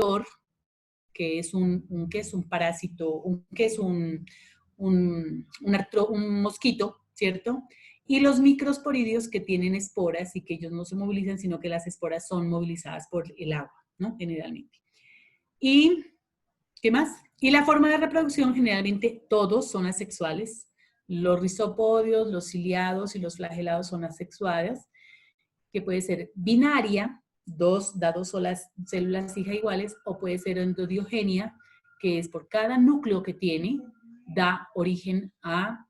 vector, que es ¿qué es un parásito? ¿Qué es un mosquito, ¿cierto? Y los microsporidios que tienen esporas y que ellos no se movilizan, sino que las esporas son movilizadas por el agua, ¿no? Generalmente. ¿Y qué más? Y la forma de reproducción, generalmente todos son asexuales. Los rizopodios, los ciliados y los flagelados son asexuadas, que puede ser binaria, da dos solas células hija iguales, o puede ser endodiogenia, que es por cada núcleo que tiene, da origen a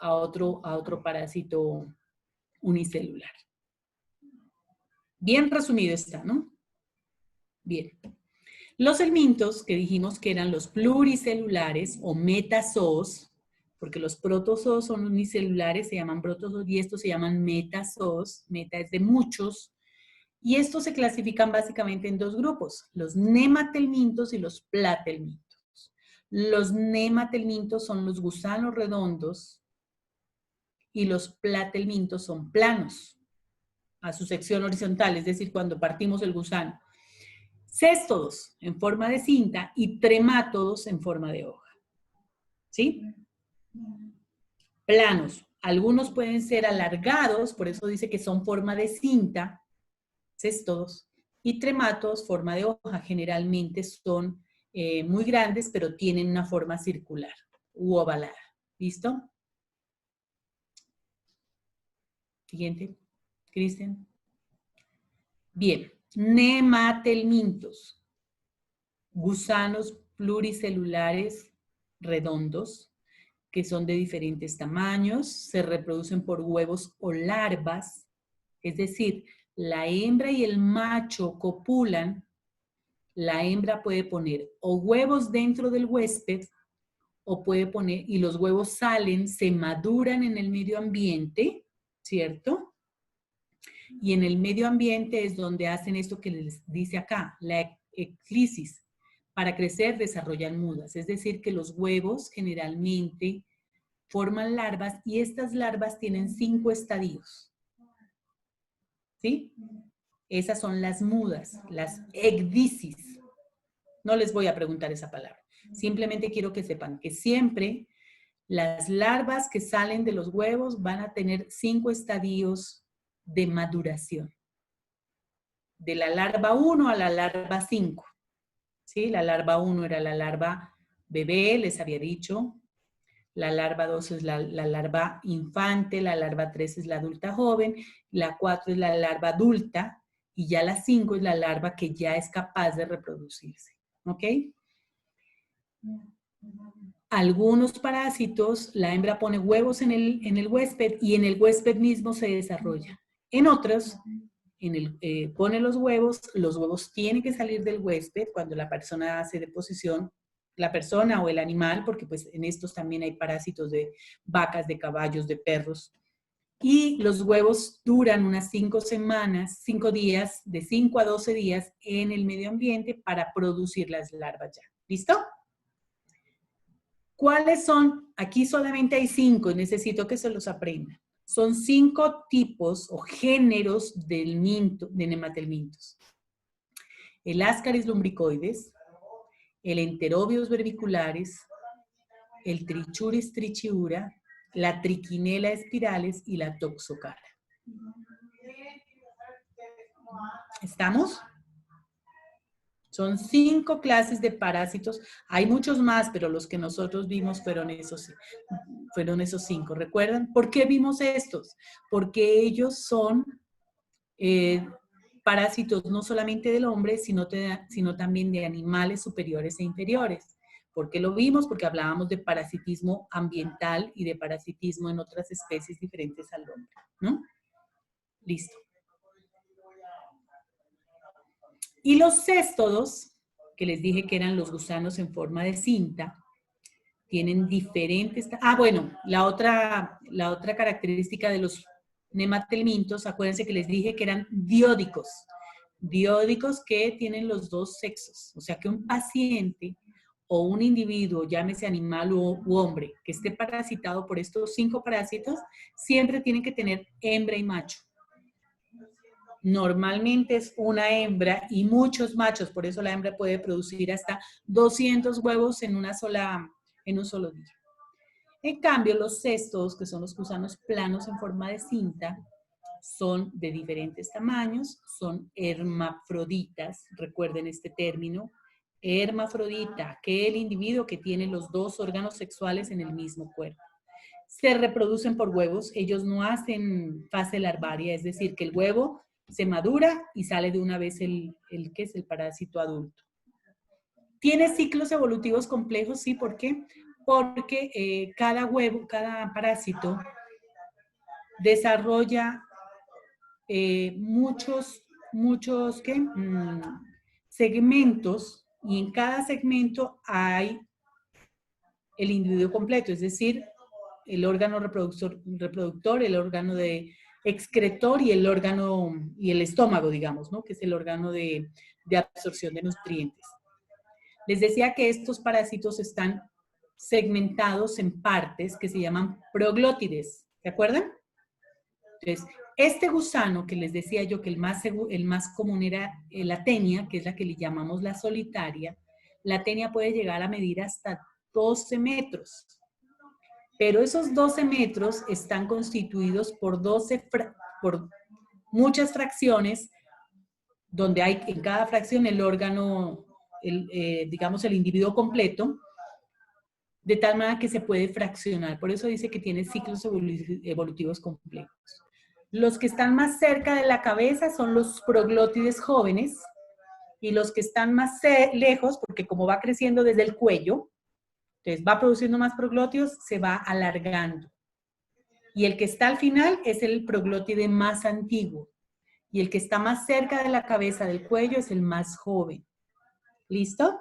otro parásito unicelular. Bien resumido está, ¿no? Bien. Los helmintos, que dijimos que eran los pluricelulares o metazoos, porque los protozoos son unicelulares, se llaman protozoos, y estos se llaman metazoos. Meta es de muchos. Y estos se clasifican básicamente en dos grupos, los nematelmintos y los platelmintos. Los nematelmintos son los gusanos redondos y los platelmintos son planos a su sección horizontal, es decir, cuando partimos el gusano. Céstodos en forma de cinta y tremátodos en forma de hoja. ¿Sí? Planos. Algunos pueden ser alargados, por eso dice que son forma de cinta, céstodos, y tremátodos, forma de hoja. Generalmente son muy grandes, pero tienen una forma circular u ovalada. ¿Listo? Siguiente. Cristian. Bien. Nematelmintos. Gusanos pluricelulares redondos, que son de diferentes tamaños, se reproducen por huevos o larvas, es decir, la hembra y el macho copulan, la hembra puede poner o huevos dentro del huésped, o puede poner, y los huevos salen, se maduran en el medio ambiente, ¿cierto? Y en el medio ambiente es donde hacen esto que les dice acá, la eclisis. Para crecer desarrollan mudas, es decir, que los huevos generalmente forman larvas y estas larvas tienen 5 estadios. ¿Sí? Esas son las mudas, las ecdisis. No les voy a preguntar esa palabra. Simplemente quiero que sepan que siempre las larvas que salen de los huevos van a tener 5 estadios de maduración. De la larva 1 a la larva 5. ¿Sí? La larva 1 era la larva bebé, les había dicho. La larva 2 es la larva infante, la larva 3 es la adulta joven, la 4 es la larva adulta y ya la 5 es la larva que ya es capaz de reproducirse. ¿Ok? Algunos parásitos, la hembra pone huevos en el huésped y en el huésped mismo se desarrolla. En otros, pone los huevos tienen que salir del huésped cuando la persona hace deposición, la persona o el animal, porque pues en estos también hay parásitos de vacas, de caballos, de perros. Y los huevos duran unas 5 semanas, 5 días, de 5 a 12 días en el medio ambiente para producir las larvas ya. ¿Listo? ¿Cuáles son? Aquí solamente hay 5 y necesito que se los aprendan. Son 5 tipos o géneros de nematelmintos. El Ascaris lumbricoides, el Enterobius verbicularis, el Trichuris trichiura, la Trichinella spiralis y la Toxocara. ¿Estamos? Son 5 clases de parásitos. Hay muchos más, pero los que nosotros vimos fueron esos 5. ¿Recuerdan? ¿Por qué vimos estos? Porque ellos son parásitos no solamente del hombre, sino también de animales superiores e inferiores. ¿Por qué lo vimos? Porque hablábamos de parasitismo ambiental y de parasitismo en otras especies diferentes al hombre, ¿no? Listo. Y los céstodos, que les dije que eran los gusanos en forma de cinta, tienen diferentes... bueno, la otra característica de los nematelmintos, acuérdense que les dije que eran diódicos. Diódicos que tienen los dos sexos. O sea que un paciente o un individuo, llámese animal u hombre, que esté parasitado por estos 5 parásitos, siempre tienen que tener hembra y macho. Normalmente es una hembra y muchos machos, por eso la hembra puede producir hasta 200 huevos en un solo día. En cambio, los cestos, que son los gusanos planos en forma de cinta, son de diferentes tamaños, son hermafroditas, recuerden este término, hermafrodita, aquel individuo que tiene los dos órganos sexuales en el mismo cuerpo. Se reproducen por huevos, ellos no hacen fase larvaria, es decir, que el huevo se madura y sale de una vez ¿qué es el parásito adulto? ¿Tiene ciclos evolutivos complejos? Sí, ¿por qué? Porque cada parásito desarrolla muchos segmentos, y en cada segmento hay el individuo completo, es decir, el órgano reproductor, el órgano de excretor y el estómago, digamos, ¿no? Que es el órgano de absorción de nutrientes. Les decía que estos parásitos están segmentados en partes que se llaman proglótides, ¿se acuerdan? Entonces, este gusano que les decía yo que el más común era la tenia, que es la que le llamamos la solitaria, la tenia puede llegar a medir hasta 12 metros. Pero esos 12 metros están constituidos por muchas fracciones, donde hay en cada fracción el órgano, digamos el individuo completo, de tal manera que se puede fraccionar. Por eso dice que tiene ciclos evolutivos complejos. Los que están más cerca de la cabeza son los proglótides jóvenes, y los que están más lejos, porque como va creciendo desde el cuello, entonces va produciendo más proglótidos, se va alargando. Y el que está al final es el proglótide más antiguo. Y el que está más cerca de la cabeza del cuello es el más joven. ¿Listo?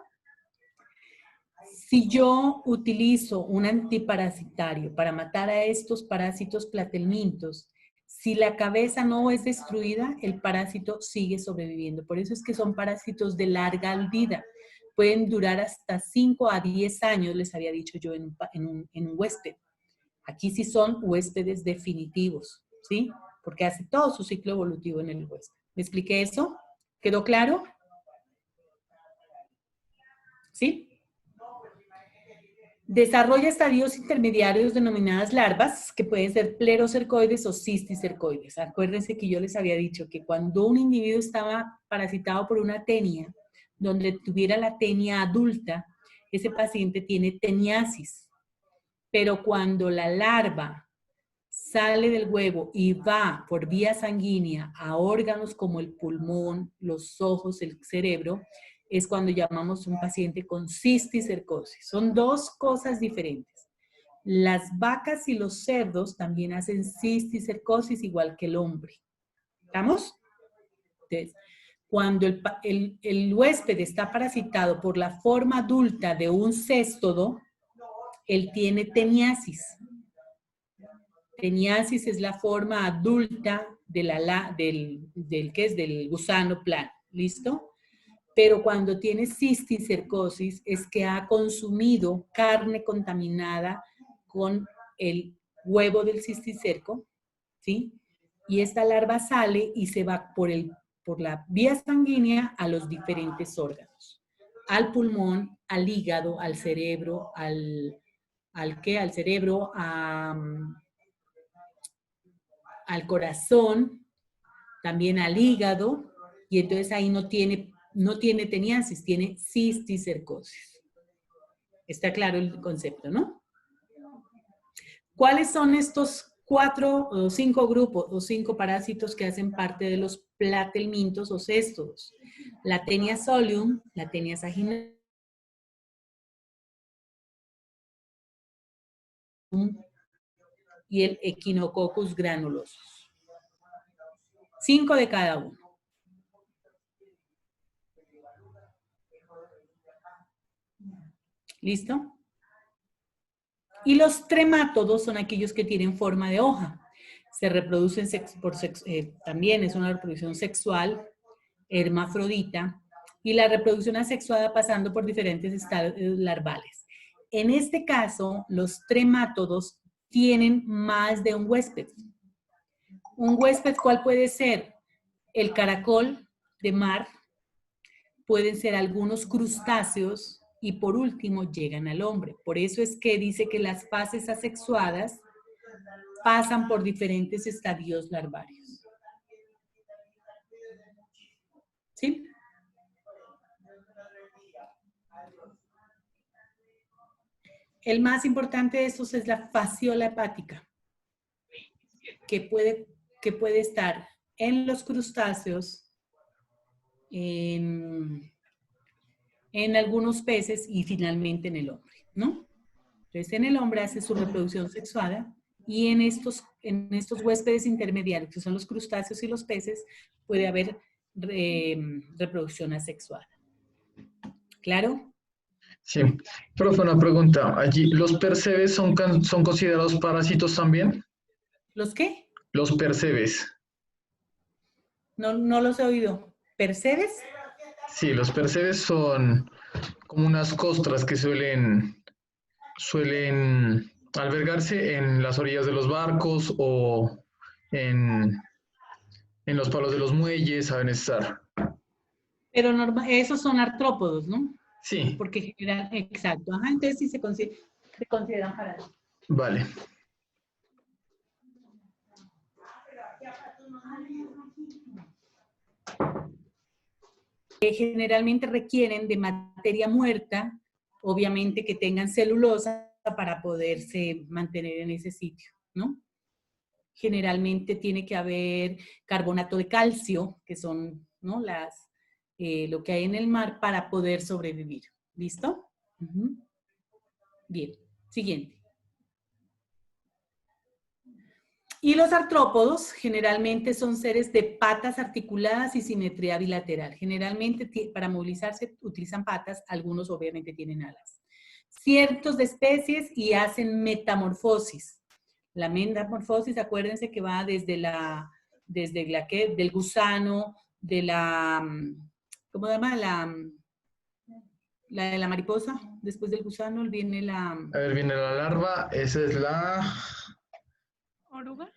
Si yo utilizo un antiparasitario para matar a estos parásitos platelmintos, si la cabeza no es destruida, el parásito sigue sobreviviendo. Por eso es que son parásitos de larga vida. Pueden durar hasta 5 a 10 años, les había dicho yo en un huésped. Aquí sí son huéspedes definitivos, ¿sí? Porque hace todo su ciclo evolutivo en el huésped. ¿Me expliqué eso? ¿Quedó claro? ¿Sí? Desarrolla estadios intermediarios denominadas larvas, que pueden ser plerocercoides o cisticercoides. Acuérdense que yo les había dicho que cuando un individuo estaba parasitado por una tenia, donde tuviera la tenia adulta, ese paciente tiene teniasis. Pero cuando la larva sale del huevo y va por vía sanguínea a órganos como el pulmón, los ojos, el cerebro, es cuando llamamos un paciente con cisticercosis. Son dos cosas diferentes. Las vacas y los cerdos también hacen cisticercosis igual que el hombre. ¿Estamos? Entonces, cuando el huésped está parasitado por la forma adulta de un céstodo, él tiene teniasis. Teniasis es la forma adulta del gusano plano. ¿Listo? Pero cuando tiene cisticercosis es que ha consumido carne contaminada con el huevo del cisticerco, ¿sí? Y esta larva sale y se va por la vía sanguínea a los diferentes órganos. Al pulmón, al hígado, al cerebro, al cerebro, al corazón, también al hígado, y entonces ahí no tiene teniasis, tiene cisticercosis. Está claro el concepto, ¿no? ¿Cuáles son estos 4 o 5 grupos o 5 parásitos que hacen parte de los platelmintos o céstodos? La tenia solium, la tenia saginarum y el Echinococcus granulosus. 5 de cada uno. ¿Listo? Y los tremátodos son aquellos que tienen forma de hoja. Se reproducen también es una reproducción sexual, hermafrodita, y la reproducción asexuada pasando por diferentes estadios larvales. En este caso, los tremátodos tienen más de un huésped. ¿Un huésped cuál puede ser? el caracol de mar, pueden ser algunos crustáceos y por último llegan al hombre. Por eso es que dice que las fases asexuadas pasan por diferentes estadios larvarios. ¿Sí? El más importante de estos es la fasciola hepática, que puede estar en los crustáceos, en algunos peces y finalmente en el hombre, ¿no? Entonces, en el hombre hace su reproducción sexuada y en estos huéspedes intermediarios, que son los crustáceos y los peces, puede haber reproducción asexuada. ¿Claro? Sí. Profe, una pregunta. Allí, ¿los percebes son considerados parásitos también? ¿Los qué? Los percebes. No los he oído. ¿Percebes? Sí, los percebes son como unas costras que suelen albergarse en las orillas de los barcos o en los palos de los muelles, saben estar. Pero esos son artrópodos, ¿no? Sí, Porque generan, exacto. Ajá, entonces sí se consideran parásitos. vale. Generalmente requieren de materia muerta, obviamente que tengan celulosa para poderse mantener en ese sitio, ¿no? Generalmente tiene que haber carbonato de calcio, que son, ¿no?, lo que hay en el mar para poder sobrevivir. ¿Listo? Uh-huh. Bien, siguiente. Y los artrópodos generalmente son seres de patas articuladas y simetría bilateral. Generalmente para movilizarse utilizan patas, algunos obviamente tienen alas. Ciertos de especies y hacen metamorfosis. La metamorfosis, acuérdense que va desde del gusano, de la, ¿cómo se llama? La de la mariposa, después del gusano viene la... A ver, viene la larva, esa es la... ¿Oruga?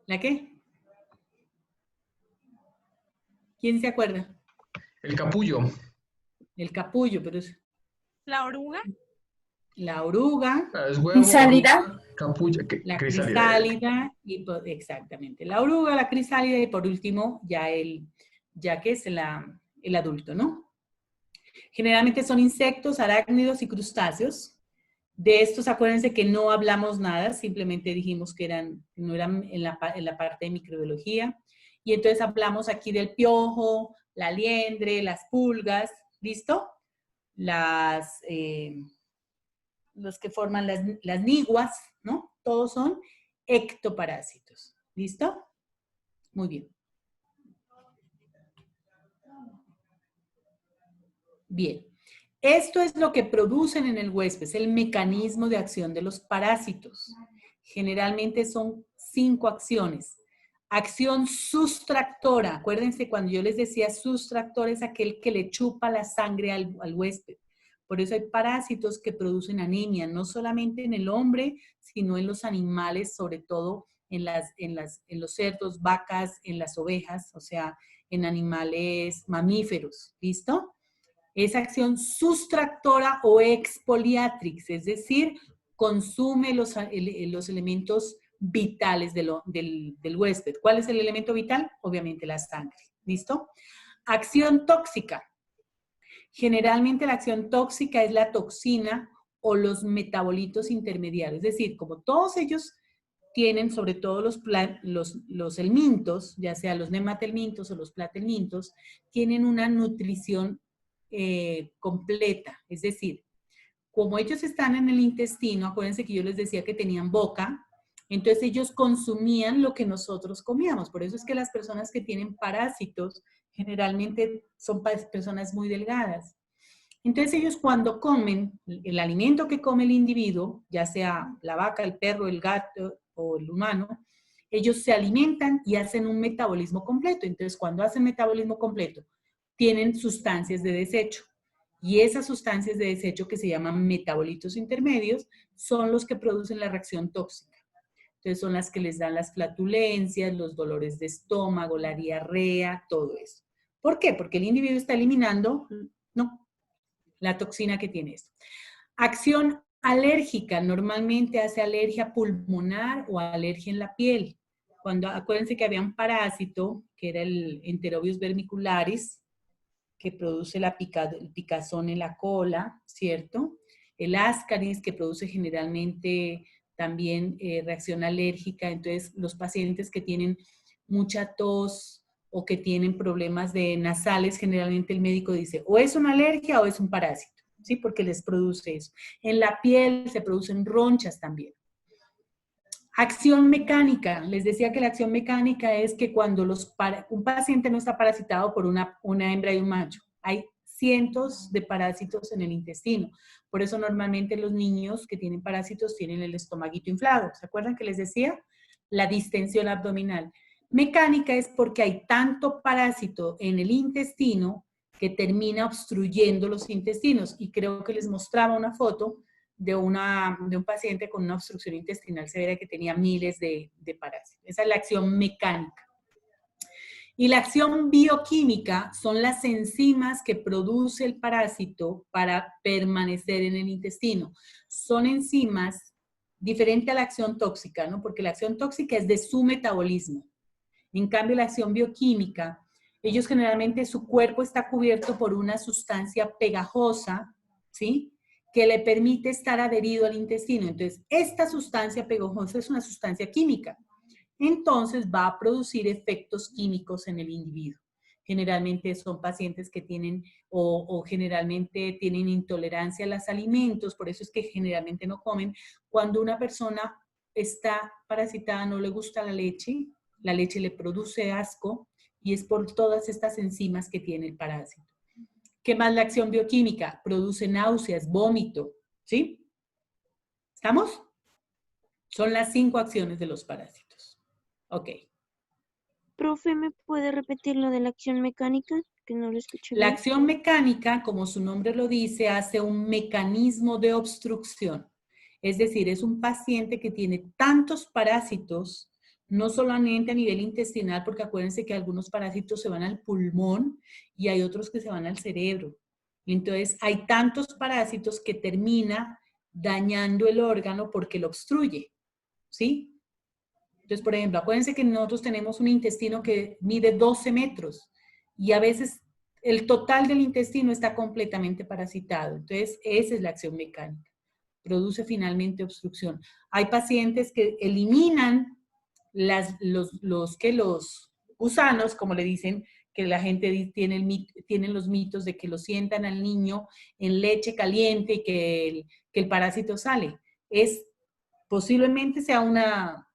¿La qué? ¿Quién se acuerda? El capullo. El capullo, pero es... ¿La oruga? La oruga. Es huevo, Crisálida. oruga, capullo, La crisálida. crisálida, y exactamente. La oruga, la crisálida y por último ya que es el adulto, ¿no? Generalmente son insectos, arácnidos y crustáceos. De estos, acuérdense que no hablamos nada, simplemente dijimos que no eran en la parte de microbiología. Y entonces hablamos aquí del piojo, la liendre, las pulgas, ¿listo? Los que forman las niguas, ¿no? Todos son ectoparásitos. ¿Listo? Muy bien. Bien. Esto es lo que producen en el huésped, es el mecanismo de acción de los parásitos. Generalmente son 5 acciones. Acción sustractora. Acuérdense cuando yo les decía sustractor es aquel que le chupa la sangre al huésped. Por eso hay parásitos que producen anemia, no solamente en el hombre, sino en los animales, sobre todo en los cerdos, vacas, en las ovejas, o sea, en animales mamíferos. ¿Listo? Es acción sustractora o expoliatrix, es decir, consume los elementos vitales del huésped. ¿Cuál es el elemento vital? Obviamente la sangre. ¿Listo? Acción tóxica. Generalmente la acción tóxica es la toxina o los metabolitos intermediarios. Es decir, como todos ellos tienen, sobre todo los helmintos, ya sea los nematelmintos o los platelmintos, tienen una nutrición completa. Es decir, como ellos están en el intestino, acuérdense que yo les decía que tenían boca, entonces ellos consumían lo que nosotros comíamos. Por eso es que las personas que tienen parásitos generalmente son personas muy delgadas. Entonces ellos cuando comen el alimento que come el individuo, ya sea la vaca, el perro, el gato o el humano, ellos se alimentan y hacen un metabolismo completo. Entonces cuando hacen metabolismo completo, tienen sustancias de desecho. Y esas sustancias de desecho que se llaman metabolitos intermedios son los que producen la reacción tóxica. Entonces son las que les dan las flatulencias, los dolores de estómago, la diarrea, todo eso. ¿Por qué? Porque el individuo está eliminando, no, la toxina que tiene esto. Acción alérgica, normalmente hace alergia pulmonar o alergia en la piel. Cuando, acuérdense que había un parásito, que era el Enterobius vermicularis, que produce el picazón en la cola, ¿cierto? El ascaris, que produce generalmente también reacción alérgica. Entonces, los pacientes que tienen mucha tos o que tienen problemas de nasales, generalmente el médico dice, o es una alergia o es un parásito, ¿sí? Porque les produce eso. En la piel se producen ronchas también. Acción mecánica. Les decía que la acción mecánica es que cuando un paciente no está parasitado por una hembra y un macho, hay cientos de parásitos en el intestino. Por eso normalmente los niños que tienen parásitos tienen el estomaguito inflado. ¿Se acuerdan que les decía? La distensión abdominal. Mecánica es porque hay tanto parásito en el intestino que termina obstruyendo los intestinos. Y creo que les mostraba una foto de un paciente con una obstrucción intestinal severa que tenía miles de parásitos. Esa es la acción mecánica. Y la acción bioquímica son las enzimas que produce el parásito para permanecer en el intestino. Son enzimas diferentes a la acción tóxica, ¿no? Porque la acción tóxica es de su metabolismo. En cambio, la acción bioquímica, ellos generalmente, su cuerpo está cubierto por una sustancia pegajosa, ¿sí? Que le permite estar adherido al intestino. Entonces, esta sustancia pegajosa es una sustancia química. Entonces, va a producir efectos químicos en el individuo. Generalmente son pacientes que tienen o generalmente tienen intolerancia a los alimentos, por eso es que generalmente no comen. Cuando una persona está parasitada, no le gusta la leche le produce asco y es por todas estas enzimas que tiene el parásito. ¿Qué más la acción bioquímica? Produce náuseas, vómito, ¿sí? ¿Estamos? Son las 5 acciones de los parásitos. Ok. Profe, ¿me puede repetir lo de la acción mecánica? Que no lo escuché La bien. acción mecánica, como su nombre lo dice, hace un mecanismo de obstrucción. Es decir, es un paciente que tiene tantos parásitos, no solamente a nivel intestinal, porque acuérdense que algunos parásitos se van al pulmón y hay otros que se van al cerebro. Entonces, hay tantos parásitos que termina dañando el órgano porque lo obstruye, ¿sí? Entonces, por ejemplo, acuérdense que nosotros tenemos un intestino que mide 12 metros y a veces el total del intestino está completamente parasitado. Entonces, esa es la acción mecánica. Produce finalmente obstrucción. Hay pacientes que eliminan los gusanos, como le dicen, que la gente tienen los mitos de que lo sientan al niño en leche caliente y que el parásito sale. Posiblemente sea una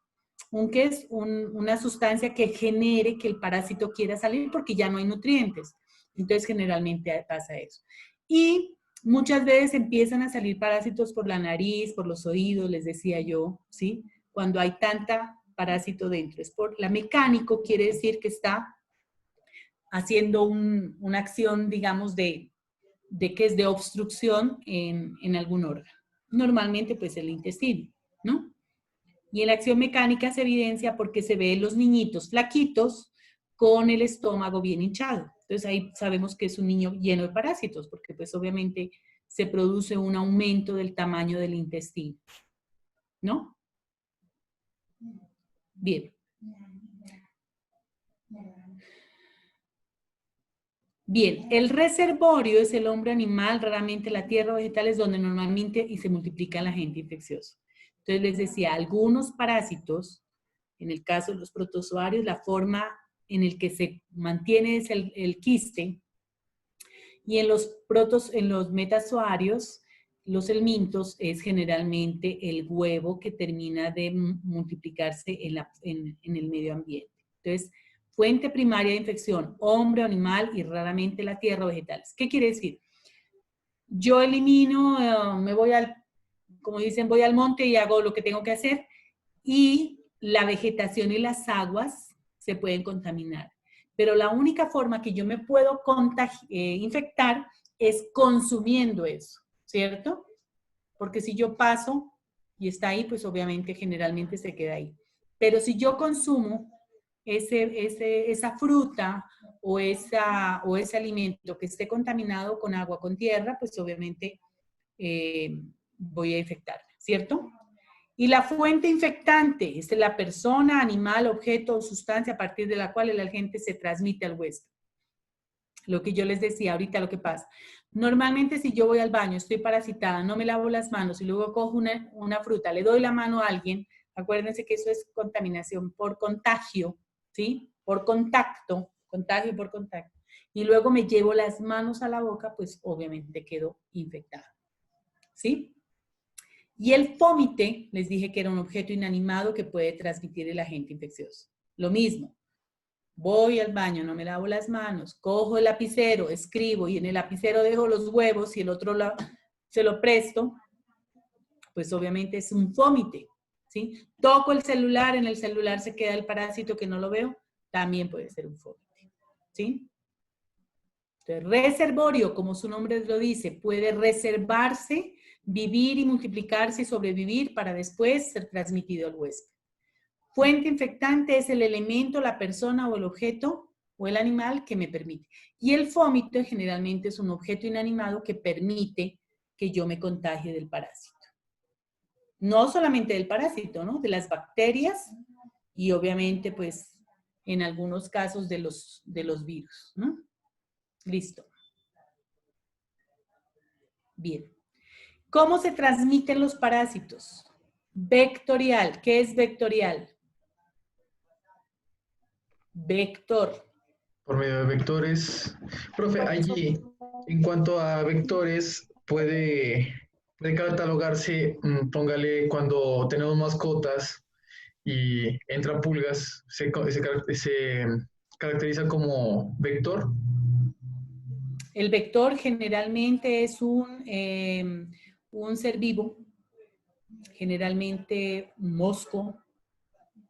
sustancia que genere que el parásito quiera salir porque ya no hay nutrientes. Entonces, generalmente pasa eso. Y muchas veces empiezan a salir parásitos por la nariz, por los oídos, les decía yo, ¿sí? Cuando hay tanta parásito dentro. La mecánico quiere decir que está haciendo una acción, digamos, que es de obstrucción en algún órgano. Normalmente, pues, el intestino, ¿no? Y en la acción mecánica se evidencia porque se ven los niñitos flaquitos con el estómago bien hinchado. Entonces ahí sabemos que es un niño lleno de parásitos, porque pues obviamente se produce un aumento del tamaño del intestino. ¿No? Bien. Bien, el reservorio es el hombre animal, raramente la tierra vegetal es donde normalmente y se multiplica el agente infeccioso. Entonces les decía, algunos parásitos, en el caso de los protozoarios, la forma en el que se mantiene es el quiste, y en los metazoarios, los helmintos, es generalmente el huevo que termina de multiplicarse en el medio ambiente. Entonces, fuente primaria de infección, hombre, animal y raramente la tierra o vegetales. ¿Qué quiere decir? Yo elimino, como dicen, voy al monte y hago lo que tengo que hacer y la vegetación y las aguas se pueden contaminar. Pero la única forma que yo me puedo infectar es consumiendo eso, ¿cierto? Porque si yo paso y está ahí, pues obviamente generalmente se queda ahí. Pero si yo consumo esa fruta o ese alimento que esté contaminado con agua, con tierra, pues obviamente voy a infectarme, ¿cierto? Y la fuente infectante es la persona, animal, objeto o sustancia a partir de la cual el agente se transmite al huésped. Lo que yo les decía ahorita, lo que pasa. Normalmente si yo voy al baño, estoy parasitada, no me lavo las manos y luego cojo una fruta, le doy la mano a alguien, acuérdense que eso es contaminación por contagio, ¿sí? Por contacto, contagio por contacto. Y luego me llevo las manos a la boca, pues obviamente quedo infectada, ¿sí? Y el fómite, les dije que era un objeto inanimado que puede transmitir el agente infeccioso. Lo mismo. Voy al baño, no me lavo las manos, cojo el lapicero, escribo y en el lapicero dejo los huevos y el otro se lo presto, pues obviamente es un fómite, ¿sí? Toco el celular, en el celular se queda el parásito que no lo veo, también puede ser un fómite, ¿sí? Entonces, reservorio, como su nombre lo dice, puede reservarse, vivir y multiplicarse y sobrevivir para después ser transmitido al huésped. Fuente infectante es el elemento, la persona o el objeto o el animal que me permite. Y el fómito generalmente es un objeto inanimado que permite que yo me contagie del parásito. No solamente del parásito, ¿no? De las bacterias y obviamente, pues, en algunos casos de los virus, ¿no? Listo. Bien. ¿Cómo se transmiten los parásitos? Vectorial. ¿Qué es vectorial? Vector. Por medio de vectores. Profe, allí, en cuanto a vectores, puede catalogarse, póngale, cuando tenemos mascotas y entran pulgas, se caracteriza como vector. El vector generalmente es un ser vivo, generalmente un mosco,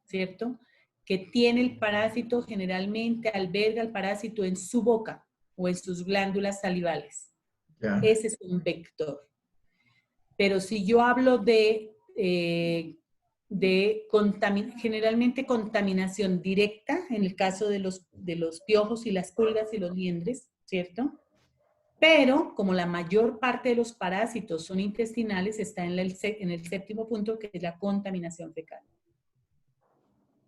¿cierto? Que tiene el parásito, generalmente alberga el parásito en su boca o en sus glándulas salivales. Ya. Ese es un vector. Pero si yo hablo de generalmente contaminación directa, en el caso de los piojos y las pulgas y los liendres, ¿cierto? Pero como la mayor parte de los parásitos son intestinales, está en el séptimo punto, que es la contaminación fecal.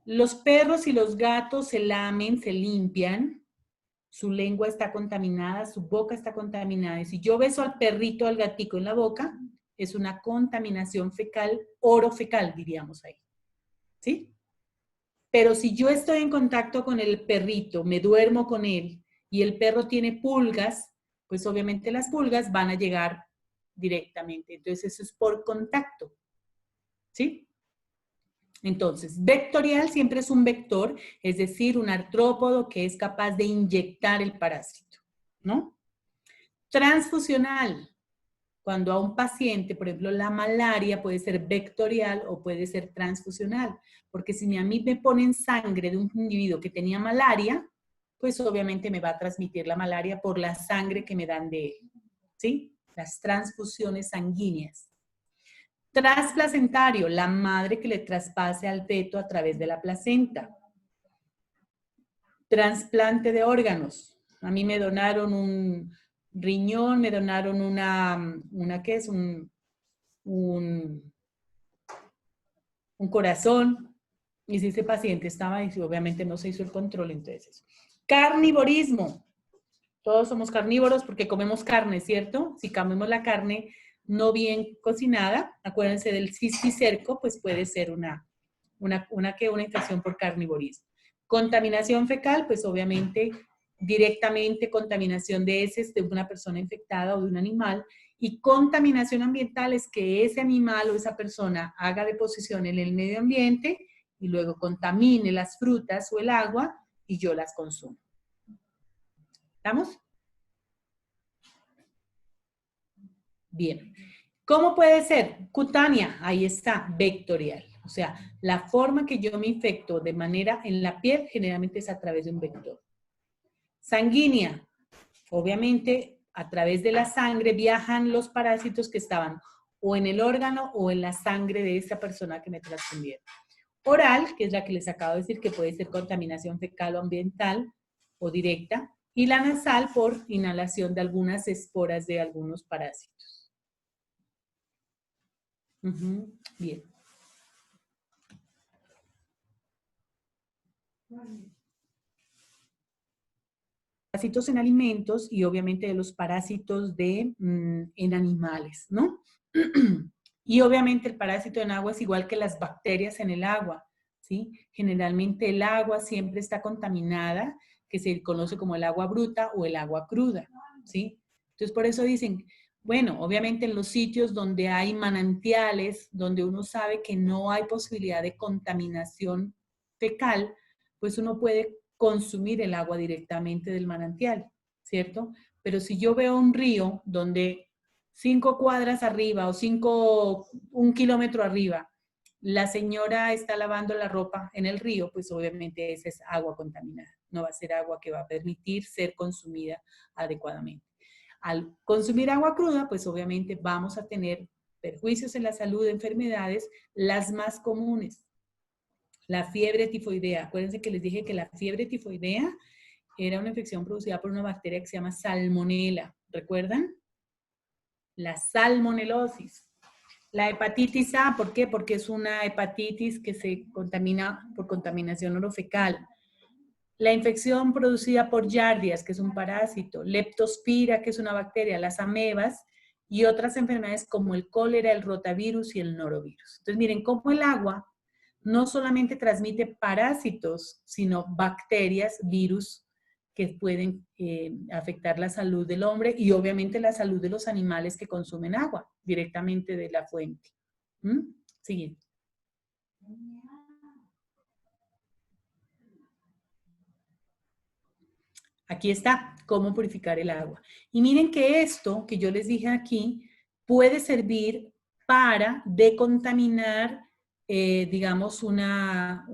Los perros y los gatos se lamen, se limpian, su lengua está contaminada, su boca está contaminada. Y si yo beso al perrito o al gatico en la boca, es una contaminación fecal, orofecal, diríamos ahí. ¿Sí? Pero si yo estoy en contacto con el perrito, me duermo con él y el perro tiene pulgas, pues obviamente las pulgas van a llegar directamente. Entonces eso es por contacto. ¿Sí? Entonces, vectorial siempre es un vector, es decir, un artrópodo que es capaz de inyectar el parásito, ¿no? Transfusional, cuando a un paciente, por ejemplo, la malaria puede ser vectorial o puede ser transfusional, porque si a mí me ponen sangre de un individuo que tenía malaria, pues obviamente me va a transmitir la malaria por la sangre que me dan de él, ¿sí? Las transfusiones sanguíneas. Transplacentario, la madre que le traspase al feto a través de la placenta. Trasplante de órganos. A mí me donaron un riñón, me donaron ¿qué es? Un corazón. Y si ese paciente estaba, y obviamente no se hizo el control, entonces. Carnivorismo. Todos somos carnívoros porque comemos carne, ¿cierto? Si comemos la carne no bien cocinada, acuérdense del cisticerco, pues puede ser una infección por carnivorismo. Contaminación fecal, pues obviamente directamente contaminación de heces de una persona infectada o de un animal. Y contaminación ambiental es que ese animal o esa persona haga deposición en el medio ambiente y luego contamine las frutas o el agua y yo las consumo. ¿Estamos? Bien. ¿Cómo puede ser? Cutánea, ahí está, vectorial. O sea, la forma que yo me infecto de manera en la piel generalmente es a través de un vector. Sanguínea, obviamente a través de la sangre viajan los parásitos que estaban o en el órgano o en la sangre de esa persona que me transfundieron. Oral, que es la que les acabo de decir, que puede ser contaminación fecal o ambiental o directa, y la nasal por inhalación de algunas esporas de algunos parásitos. Bien. Parásitos en alimentos y obviamente de los parásitos en animales, ¿no? Y obviamente el parásito en agua es igual que las bacterias en el agua, ¿sí? Generalmente el agua siempre está contaminada, que se conoce como el agua bruta o el agua cruda, ¿sí? Entonces por eso dicen, bueno, obviamente en los sitios donde hay manantiales, donde uno sabe que no hay posibilidad de contaminación fecal, pues uno puede consumir el agua directamente del manantial, ¿cierto? Pero si yo veo un río donde 5 cuadras arriba o 1 kilómetro arriba, la señora está lavando la ropa en el río, pues obviamente esa es agua contaminada. No va a ser agua que va a permitir ser consumida adecuadamente. Al consumir agua cruda, pues obviamente vamos a tener perjuicios en la salud, enfermedades, las más comunes. La fiebre tifoidea. Acuérdense que les dije que la fiebre tifoidea era una infección producida por una bacteria que se llama salmonela. ¿Recuerdan? La salmonelosis. La hepatitis A, ¿por qué? Porque es una hepatitis que se contamina por contaminación orofecal. La infección producida por Yardias, que es un parásito. Leptospira, que es una bacteria. Las amebas y otras enfermedades como el cólera, el rotavirus y el norovirus. Entonces, miren cómo el agua no solamente transmite parásitos, sino bacterias, virus, que pueden afectar la salud del hombre y obviamente la salud de los animales que consumen agua directamente de la fuente. Siguiente. Aquí está, cómo purificar el agua. Y miren que esto que yo les dije aquí puede servir para decontaminar, digamos, una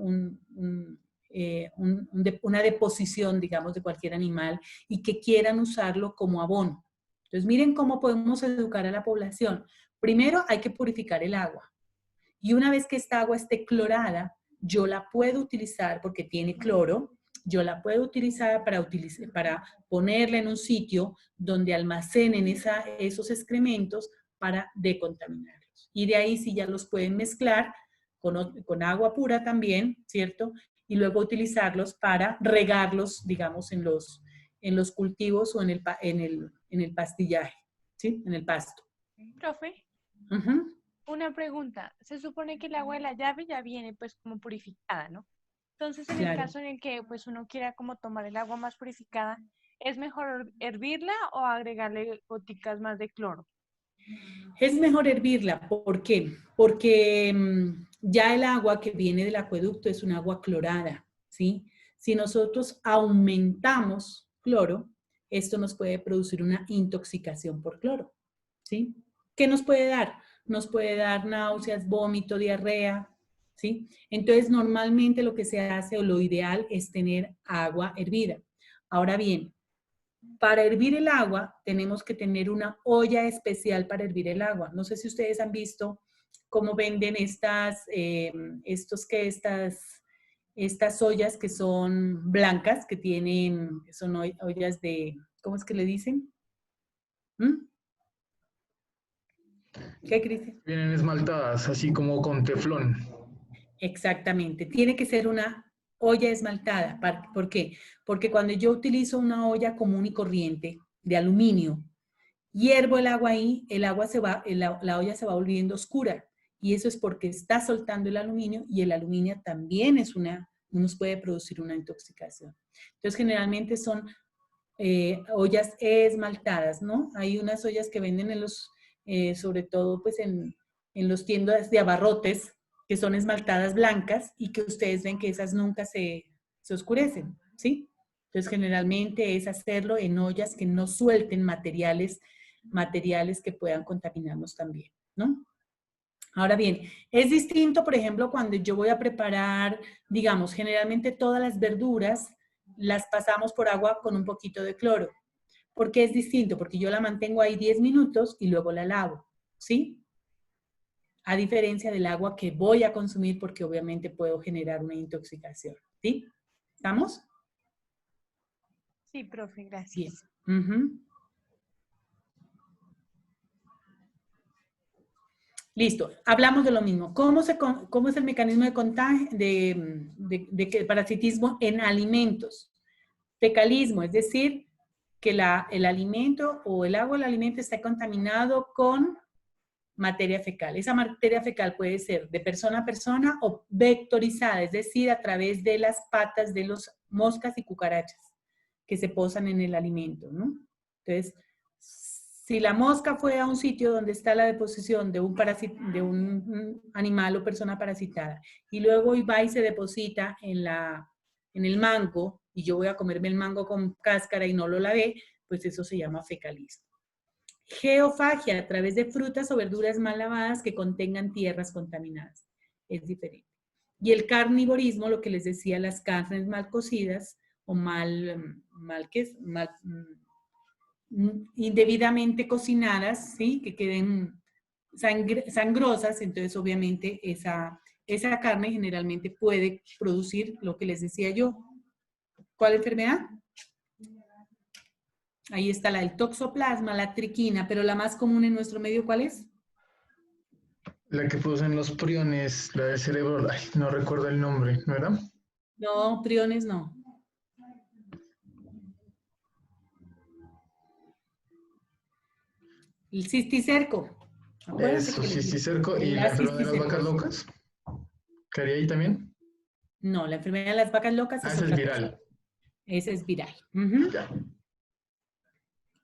deposición, digamos, de cualquier animal y que quieran usarlo como abono. Entonces, miren cómo podemos educar a la población. Primero, hay que purificar el agua. Y una vez que esta agua esté clorada, yo la puedo utilizar porque tiene cloro, yo la puedo utilizar para ponerla en un sitio donde almacenen esos excrementos para decontaminarlos. Y de ahí sí ya los pueden mezclar con agua pura también, ¿cierto? Y luego utilizarlos para regarlos, digamos, en los cultivos o en el pastillaje, ¿sí? En el pasto. Profe, una pregunta. Se supone que el agua de la llave ya viene pues como purificada, ¿no? Entonces, en el Claro. caso en el que pues uno quiera como tomar el agua más purificada, ¿es mejor hervirla o agregarle goticas más de cloro? Es mejor hervirla. ¿Por qué? Porque ya el agua que viene del acueducto es un agua clorada, ¿sí? Si nosotros aumentamos cloro, esto nos puede producir una intoxicación por cloro, ¿sí? ¿Qué nos puede dar? Nos puede dar náuseas, vómito, diarrea, ¿sí? Entonces, normalmente lo que se hace o lo ideal es tener agua hervida. Ahora bien, para hervir el agua tenemos que tener una olla especial para hervir el agua. No sé si ustedes han visto cómo venden estas ollas que son blancas, que son ollas de, ¿cómo es que le dicen? ¿Qué, Cristian? Vienen esmaltadas, así como con teflón. Exactamente, tiene que ser una olla esmaltada. ¿Por qué? Porque cuando yo utilizo una olla común y corriente de aluminio, hiervo el agua ahí, la olla se va volviendo oscura y eso es porque está soltando el aluminio y el aluminio también nos puede producir una intoxicación. Entonces generalmente son ollas esmaltadas, ¿no? Hay unas ollas que venden sobre todo pues en los tiendas de abarrotes que son esmaltadas blancas y que ustedes ven que esas nunca se oscurecen, ¿sí? Entonces generalmente es hacerlo en ollas que no suelten materiales que puedan contaminarnos también, ¿no? Ahora bien, es distinto, por ejemplo, cuando yo voy a preparar, digamos, generalmente todas las verduras las pasamos por agua con un poquito de cloro. ¿Por qué es distinto? Porque yo la mantengo ahí 10 minutos y luego la lavo, ¿sí? a diferencia del agua que voy a consumir porque obviamente puedo generar una intoxicación. ¿Sí? ¿Estamos? Sí, profe, Bien. gracias. Listo, hablamos de lo mismo. ¿Cómo es el mecanismo de contagio de parasitismo en alimentos? Fecalismo, es decir, que el alimento o el agua del alimento está contaminado con materia fecal. Esa materia fecal puede ser de persona a persona o vectorizada, es decir, a través de las patas de los moscas y cucarachas que se posan en el alimento, ¿no? Entonces, si la mosca fue a un sitio donde está la deposición de un animal o persona parasitada y luego va y se deposita en el mango y yo voy a comerme el mango con cáscara y no lo lavé, pues eso se llama fecalismo. Geofagia, a través de frutas o verduras mal lavadas que contengan tierras contaminadas. Es diferente. Y el carnivorismo, lo que les decía, las carnes mal cocidas o indebidamente cocinadas, ¿sí? Que queden sangrosas, entonces obviamente esa carne generalmente puede producir lo que les decía yo. ¿Cuál enfermedad? Ahí está la del toxoplasma, la triquina, pero la más común en nuestro medio, ¿cuál es? La que producen los priones, la del cerebro, ay, no recuerdo el nombre, ¿no era? No, priones no. El cisticerco. Acuérdense Eso, que les dije. cisticerco y la enfermedad de las vacas locas. ¿Qué haría ahí también? No, la enfermedad de las vacas locas Ah, es esa es otra cosa. viral. Esa es viral. Ya.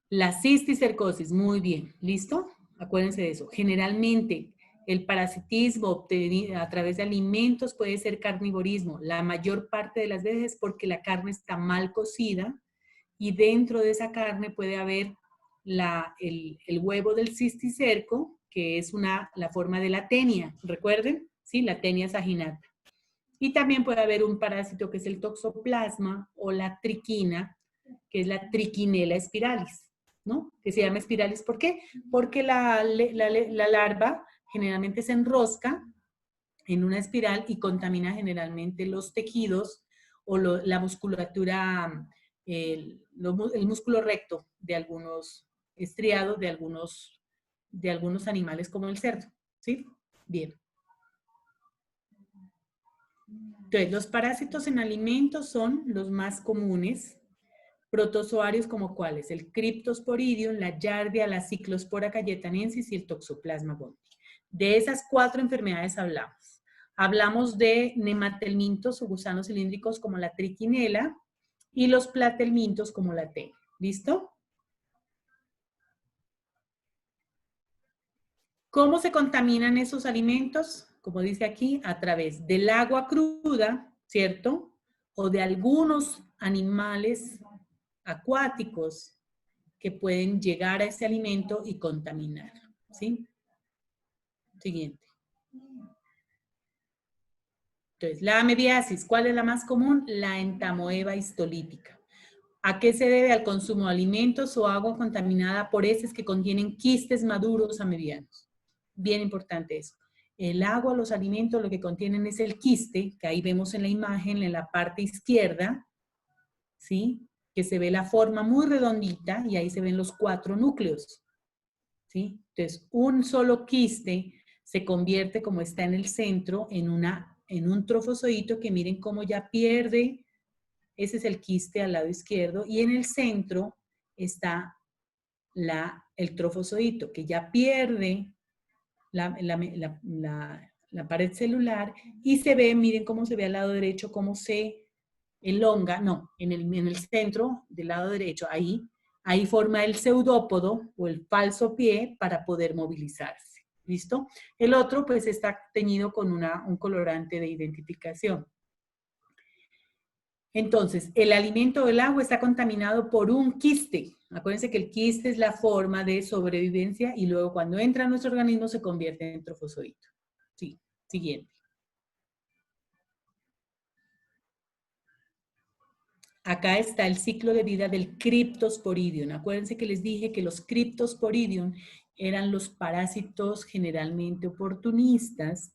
La cisticercosis, muy bien. ¿Listo? Acuérdense de eso. Generalmente, el parasitismo obtenido a través de alimentos puede ser carnivorismo. La mayor parte de las veces porque la carne está mal cocida y dentro de esa carne puede haber el huevo del cisticerco, que es la forma de la tenia. ¿Recuerden? Sí, la tenia saginata. Y también puede haber un parásito que es el toxoplasma o la triquina, que es la Trichinella spiralis, ¿no? Que se llama spiralis, ¿por qué? Porque la larva generalmente se enrosca en una espiral y contamina generalmente los tejidos o la musculatura, el músculo recto de algunos estriados, de algunos animales como el cerdo, ¿sí? Bien. Entonces, los parásitos en alimentos son los más comunes. Protozoarios como cuáles, el Cryptosporidium, la Yardia, la Cyclospora cayetanensis y el Toxoplasma gondii. De esas 4 enfermedades hablamos. Hablamos de nematelmintos o gusanos cilíndricos como la trichinela y los platelmintos como la tenia. ¿Listo? ¿Cómo se contaminan esos alimentos? Como dice aquí, a través del agua cruda, ¿cierto? O de algunos animales acuáticos que pueden llegar a ese alimento y contaminarlo, ¿sí? Siguiente. Entonces, la amebiasis, ¿cuál es la más común? La entamoeba histolítica. ¿A qué se debe? Al consumo de alimentos o agua contaminada por heces que contienen quistes maduros amebianos. Bien importante eso. El agua, los alimentos, lo que contienen es el quiste, que ahí vemos en la imagen, en la parte izquierda, ¿sí? Que se ve la forma muy redondita y ahí se ven los 4 núcleos, ¿sí? Entonces, un solo quiste se convierte, como está en el centro, en un trofozoito que miren cómo ya pierde. Ese es el quiste al lado izquierdo y en el centro está el trofozoito que ya pierde la pared celular y se ve, miren cómo se ve al lado derecho, cómo se elonga, no, en el centro del lado derecho, ahí forma el pseudópodo o el falso pie para poder movilizarse. ¿Listo? El otro pues está teñido con un colorante de identificación. Entonces, el alimento del agua está contaminado por un quiste. Acuérdense que el quiste es la forma de sobrevivencia y luego cuando entra a nuestro organismo se convierte en trofozoito. Sí, siguiente. Acá está el ciclo de vida del Cryptosporidium. Acuérdense que les dije que los Cryptosporidium eran los parásitos generalmente oportunistas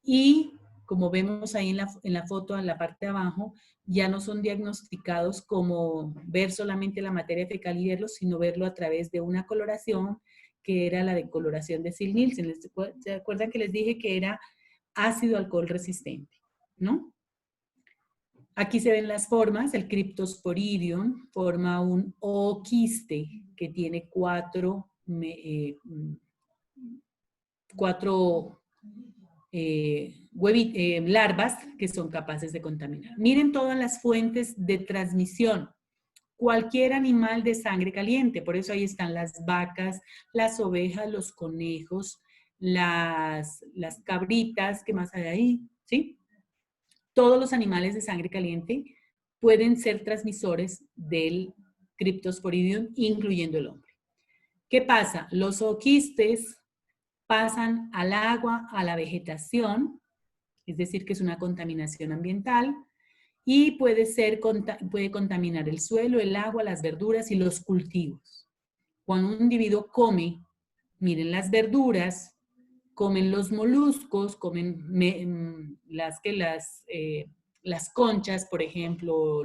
y como vemos ahí en la foto, en la parte de abajo, ya no son diagnosticados como ver solamente la materia fecal y verlo, sino verlo a través de una coloración que era la de coloración de Ziehl-Neelsen. ¿Se acuerdan que les dije que era ácido alcohol resistente, no? Aquí se ven las formas. El Cryptosporidium forma un ooquiste que tiene cuatro larvas que son capaces de contaminar. Miren todas las fuentes de transmisión. Cualquier animal de sangre caliente, por eso ahí están las vacas, las ovejas, los conejos, las cabritas, ¿qué más hay ahí? ¿Sí? Todos los animales de sangre caliente pueden ser transmisores del Cryptosporidium, incluyendo el hombre. ¿Qué pasa? Los ooquistes pasan al agua, a la vegetación, es decir, que es una contaminación ambiental, y puede contaminar el suelo, el agua, las verduras y los cultivos. Cuando un individuo come, miren las verduras, comen los moluscos, comen las conchas, por ejemplo,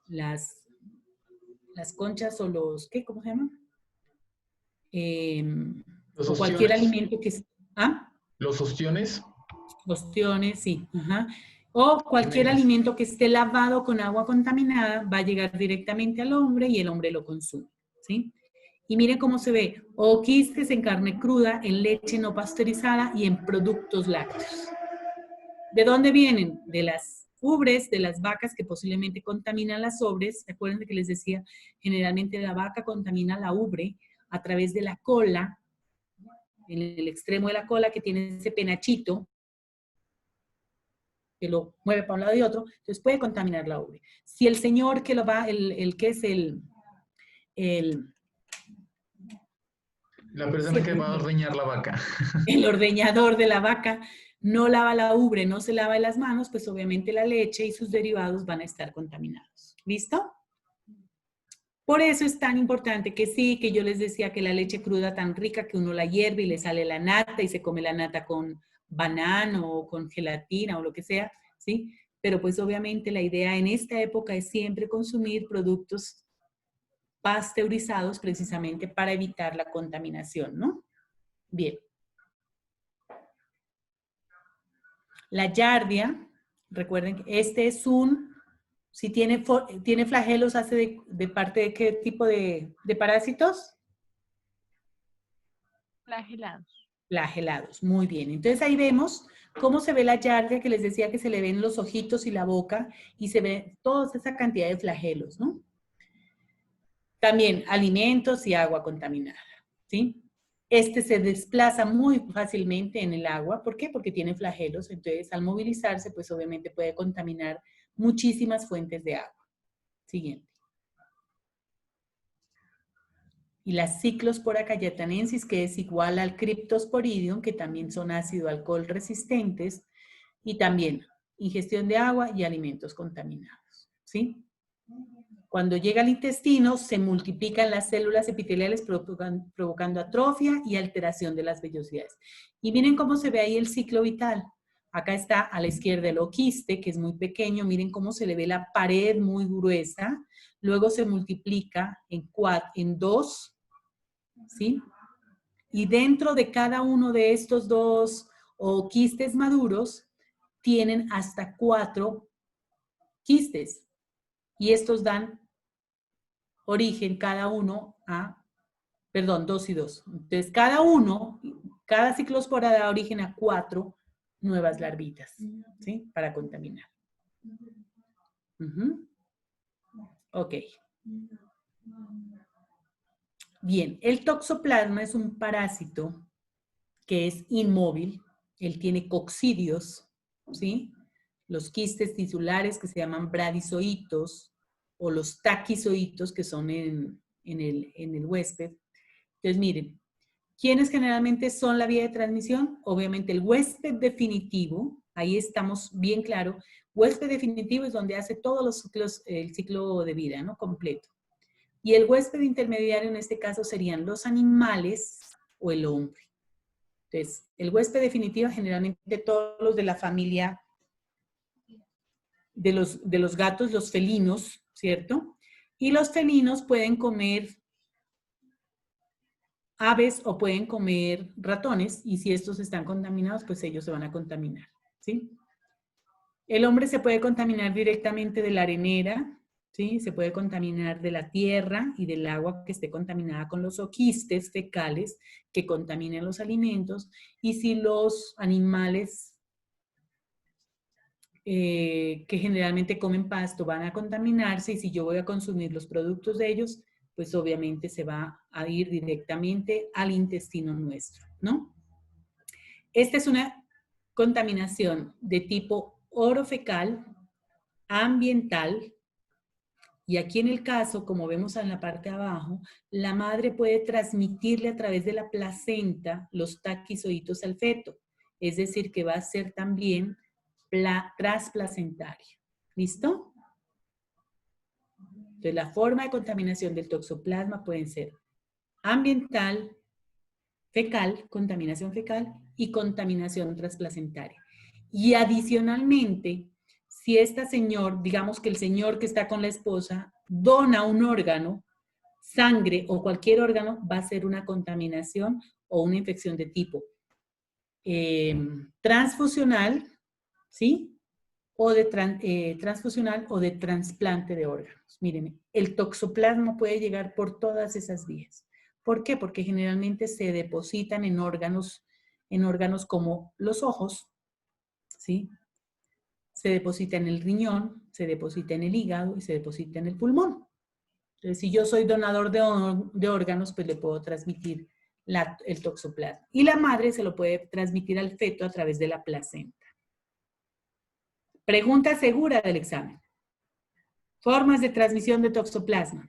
las conchas o los, ¿qué? ¿Cómo se llaman? Los O cualquier ostiones. alimento que... ¿Ah? Los ostiones. Ostiones, sí. Ajá. O cualquier alimento que esté lavado con agua contaminada va a llegar directamente al hombre y el hombre lo consume, ¿sí? Y miren cómo se ve, ooquistes en carne cruda, en leche no pasteurizada y en productos lácteos. ¿De dónde vienen? De las ubres, de las vacas que posiblemente contaminan las ubres. ¿Se acuerdan de que les decía? Generalmente la vaca contamina la ubre a través de la cola, en el extremo de la cola que tiene ese penachito, que lo mueve para un lado y otro, entonces puede contaminar la ubre. Si el señor que lo va, La persona que va a ordeñar la vaca. el ordeñador de la vaca no lava la ubre, no se lava las manos, pues obviamente la leche y sus derivados van a estar contaminados. ¿Listo? Por eso es tan importante que sí, que yo les decía que la leche cruda tan rica que uno la hierve y le sale la nata y se come la nata con banano o con gelatina o lo que sea, ¿sí? Pero pues obviamente la idea en esta época es siempre consumir productos pasteurizados precisamente para evitar la contaminación, ¿no? Bien. La giardia, recuerden que este es si tiene flagelos, ¿hace de parte de qué tipo de parásitos? Flagelados. Flagelados, muy bien. Entonces ahí vemos cómo se ve la giardia, que les decía que se le ven los ojitos y la boca, y se ve toda esa cantidad de flagelos, ¿no? También alimentos y agua contaminada, ¿sí? Este se desplaza muy fácilmente en el agua. ¿Por qué? Porque tiene flagelos. Entonces, al movilizarse, pues obviamente puede contaminar muchísimas fuentes de agua. Siguiente. Y las Cyclospora cayetanensis, que es igual al Cryptosporidium, que también son ácido alcohol resistentes, y también ingestión de agua y alimentos contaminados, ¿sí? Cuando llega al intestino, se multiplican las células epiteliales provocando atrofia y alteración de las vellosidades. Y miren cómo se ve ahí el ciclo vital. Acá está a la izquierda el ooquiste, que es muy pequeño. Miren cómo se le ve la pared muy gruesa. Luego se multiplica en 2, ¿sí? Y dentro de cada uno de estos 2 ooquistes maduros, tienen hasta 4 quistes. Y estos dan origen cada uno a, 2 y 2. Entonces, cada ciclospora da origen a 4 nuevas larvitas, ¿sí? Para contaminar. Ok. Bien, el toxoplasma es un parásito que es inmóvil. Él tiene coccidios, ¿sí? Los quistes tisulares que se llaman bradizoitos o los taquizoitos que son en el huésped. Entonces, miren, ¿quiénes generalmente son la vía de transmisión? Obviamente el huésped definitivo, Ahí estamos bien claro. Huésped definitivo es donde hace todos los ciclos, el ciclo de vida, ¿no? Completo. Y el huésped intermediario en este caso serían los animales o el hombre. Entonces, el huésped definitivo generalmente todos los de la familia de los gatos, los felinos, ¿cierto? Y los felinos pueden comer aves o pueden comer ratones, y si estos están contaminados, pues ellos se van a contaminar, ¿sí? El hombre se puede contaminar directamente de la arenera, ¿sí? Se puede contaminar de la tierra y del agua que esté contaminada con los oquistes fecales que contaminen los alimentos, y si los animales que generalmente comen pasto van a contaminarse, y si yo voy a consumir los productos de ellos, pues obviamente se va a ir directamente al intestino nuestro, ¿no? Esta es una contaminación de tipo orofecal, ambiental, y aquí en el caso, como vemos en la parte de abajo, la madre puede transmitirle a través de la placenta los taquizoitos al feto, es decir, que va a ser también transplacentaria. ¿Listo? Entonces, la forma de contaminación del toxoplasma pueden ser ambiental, fecal, contaminación fecal y contaminación transplacentaria. Y adicionalmente, si digamos que el señor que está con la esposa, dona un órgano, sangre o cualquier órgano, va a ser una contaminación o una infección de tipo transfusional, ¿sí? O de transfusional o de trasplante de órganos. Mírenme, el toxoplasma puede llegar por todas esas vías. ¿Por qué? Porque generalmente se depositan en órganos como los ojos, ¿sí? Se deposita en el riñón, se deposita en el hígado y se deposita en el pulmón. Entonces, si yo soy donador de órganos, pues le puedo transmitir el toxoplasma. Y la madre se lo puede transmitir al feto a través de la placenta. Pregunta segura del examen. Formas de transmisión de toxoplasma.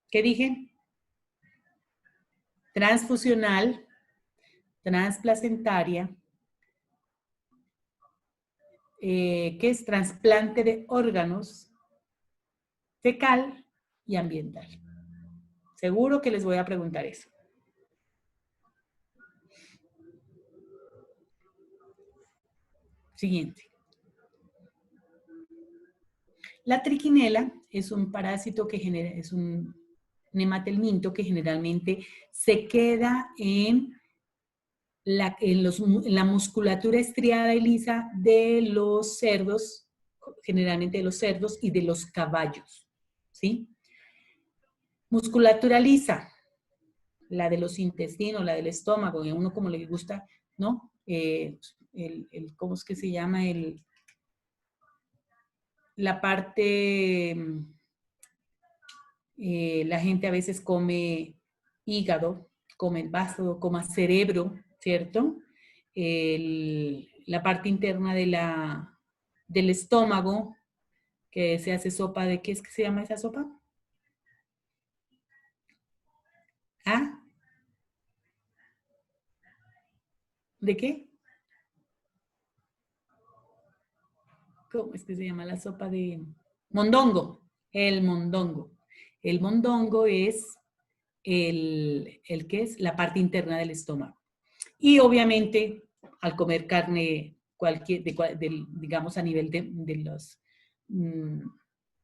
¿Qué dije? Transfusional, transplacentaria, ¿qué es? Trasplante de órganos, fecal y ambiental. Seguro que les voy a preguntar eso. Siguiente. La triquinela es un parásito que genera, es un nematelminto que generalmente se queda en la musculatura estriada y lisa de los cerdos, generalmente de los cerdos y de los caballos, ¿sí? Musculatura lisa, la de los intestinos, la del estómago, y a uno como le gusta, ¿no? ¿Cómo es que se llama? La parte, la gente a veces come hígado, come el vaso, come cerebro, ¿cierto? La parte interna del estómago, que se hace sopa de, ¿qué es que se llama esa sopa? ¿Ah? ¿De qué? ¿Cómo es que se llama la sopa de mondongo? El mondongo. El mondongo es ¿qué es? La parte interna del estómago. Y obviamente, al comer carne digamos a nivel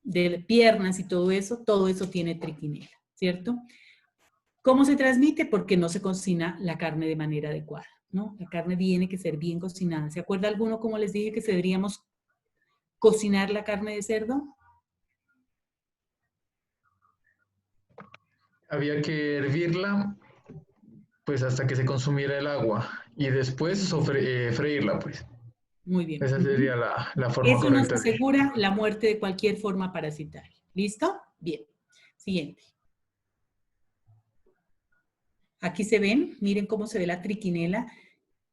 de piernas y todo eso tiene triquinela, ¿cierto? ¿Cómo se transmite? Porque no se cocina la carne de manera adecuada, ¿no? La carne tiene que ser bien cocinada. ¿Se acuerda alguno, como les dije, que deberíamos cocinar la carne de cerdo? Había que hervirla pues hasta que se consumiera el agua y después freírla, pues. Muy bien. Esa sería la forma Eso nos correcta. asegura la muerte de cualquier forma parasitaria. ¿Listo? Bien. Siguiente. Aquí se ven, miren cómo se ve la triquinela.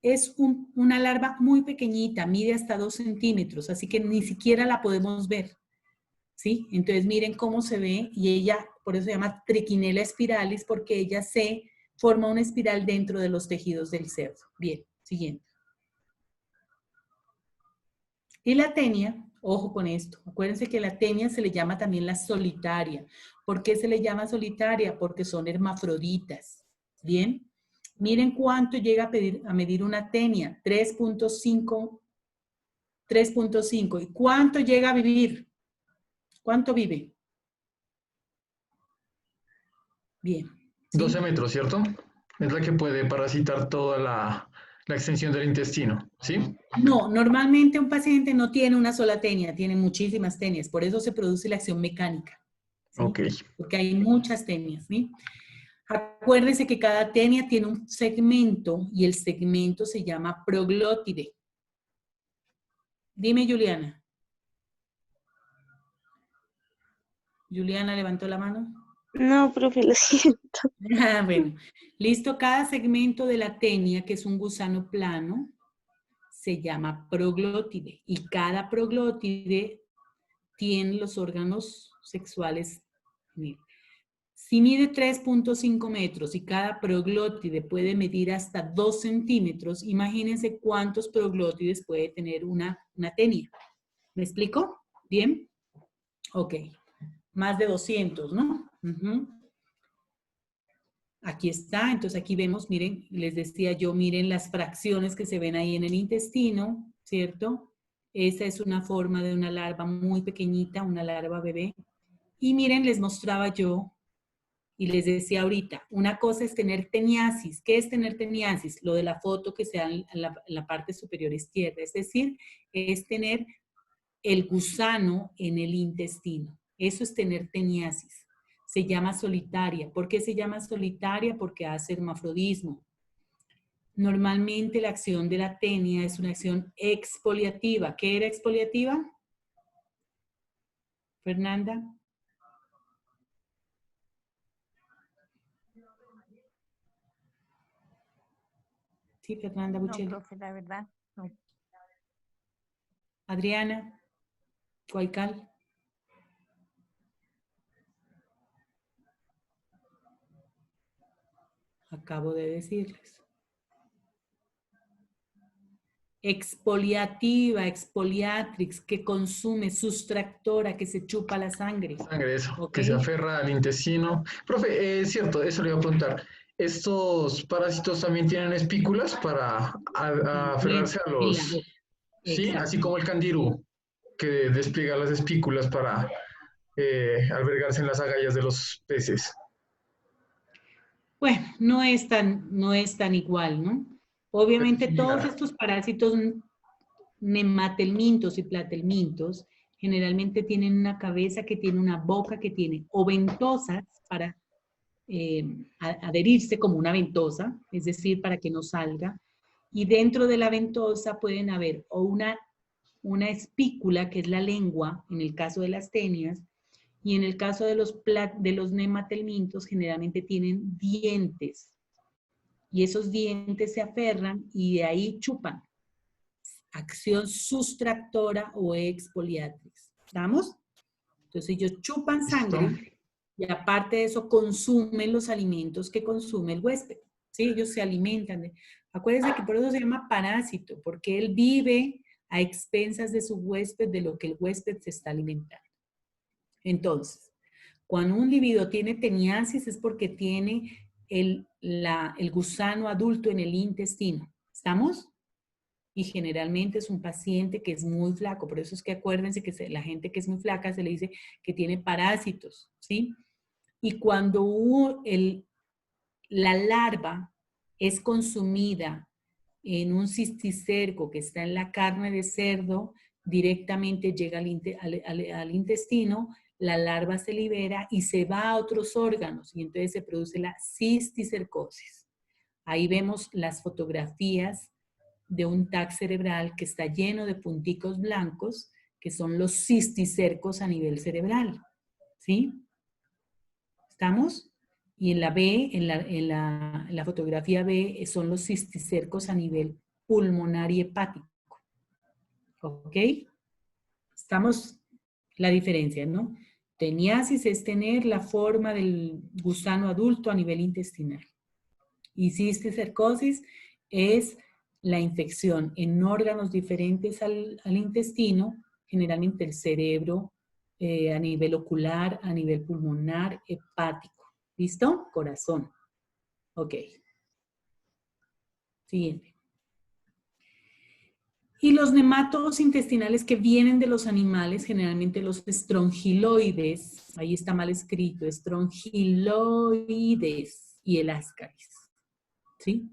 Es una larva muy pequeñita, mide hasta 2 centímetros, así que ni siquiera la podemos ver. ¿Sí? Entonces miren cómo se ve, y ella, por eso se llama triquinela spiralis, porque ella se forma una espiral dentro de los tejidos del cerdo. Bien, siguiente. Y la tenia, ojo con esto, acuérdense que la tenia se le llama también la solitaria. ¿Por qué se le llama solitaria? Porque son hermafroditas. ¿Bien? Miren cuánto llega a medir una tenia, 3.5. 3.5. ¿Y cuánto llega a vivir? ¿Cuánto vive? Bien. ¿Sí? 12 metros, ¿cierto? Es la que puede parasitar toda la extensión del intestino, ¿sí? No, normalmente un paciente no tiene una sola tenia, tiene muchísimas tenias, por eso se produce la acción mecánica, ¿sí? Ok. Porque hay muchas tenias, ¿sí? Acuérdense que cada tenia tiene un segmento y el segmento se llama proglótide. Dime, Juliana. Juliana levantó la mano. No, profe, lo siento. Ah, bueno, listo. Cada segmento de la tenia, que es un gusano plano, se llama proglótide. Y cada proglótide tiene los órganos sexuales. Si mide 3.5 metros y cada proglótide puede medir hasta 2 centímetros, imagínense cuántos proglótides puede tener una tenia. ¿Me explico? ¿Bien? Ok. Más de 200, ¿no? Aquí está, entonces aquí vemos, miren, les decía yo, miren las fracciones que se ven ahí en el intestino, ¿cierto? Esa es una forma de una larva muy pequeñita, una larva bebé. Y miren, les mostraba yo y les decía ahorita, una cosa es tener teniasis. ¿Qué es tener teniasis? Lo de la foto que se da en la parte superior izquierda, es decir, es tener el gusano en el intestino. Eso es tener teniasis. Se llama solitaria. ¿Por qué se llama solitaria? Porque hace hermafrodismo. Normalmente la acción de la tenia es una acción exfoliativa. ¿Qué era exfoliativa? Fernanda. Sí, Fernanda No, Buccelli. profe, la verdad, no. Adriana Guaycal. Acabo de decirles. Exfoliativa, exfoliatrix, que consume, sustractora, que se chupa la sangre. Sangre, eso, ¿Ok? que se aferra al intestino. Profe, es cierto, eso le iba a preguntar. ¿Estos parásitos también tienen espículas para También, aferrarse a en la los, boca. sí, así Exacto. como el candirú, que despliega las espículas para albergarse en las agallas de los peces? Bueno, no es tan igual, ¿no? Pero es Obviamente todos similar. estos parásitos nematelmintos y platelmintos generalmente tienen una cabeza que tiene una boca que tiene o ventosas para adherirse como una ventosa, es decir, para que no salga. Y dentro de la ventosa pueden haber o una espícula, que es la lengua, en el caso de las tenias, y en el caso de los nematelmintos generalmente tienen dientes. Y esos dientes se aferran y de ahí chupan. Acción sustractora o exfoliatrix. ¿Estamos? Entonces ellos chupan ¿Listo? sangre y aparte de eso consumen los alimentos que consume el huésped. ¿Sí? Ellos se alimentan. Acuérdense que por eso se llama parásito, porque él vive a expensas de su huésped, de lo que el huésped se está alimentando. Entonces, cuando un individuo tiene teniasis es porque tiene el gusano adulto en el intestino. ¿Estamos? Y generalmente es un paciente que es muy flaco. Por eso es que acuérdense que la gente que es muy flaca se le dice que tiene parásitos, ¿sí? Y cuando la larva es consumida en un cisticerco que está en la carne de cerdo, directamente llega al intestino, la larva se libera y se va a otros órganos y entonces se produce la cisticercosis. Ahí vemos las fotografías de un TAC cerebral que está lleno de punticos blancos, que son los cisticercos a nivel cerebral. ¿Sí? ¿Estamos? Y en la B, en la fotografía B, son los cisticercos a nivel pulmonar y hepático. ¿Ok? Estamos, la diferencia, ¿no? Teniasis es tener la forma del gusano adulto a nivel intestinal. Y cisticercosis es la infección en órganos diferentes al intestino, generalmente el cerebro, a nivel ocular, a nivel pulmonar, hepático. ¿Listo? Corazón. Ok. Siguiente. Y los nematodos intestinales que vienen de los animales, generalmente los estrongiloides, ahí está mal escrito, estrongiloides y el ascaris, ¿sí?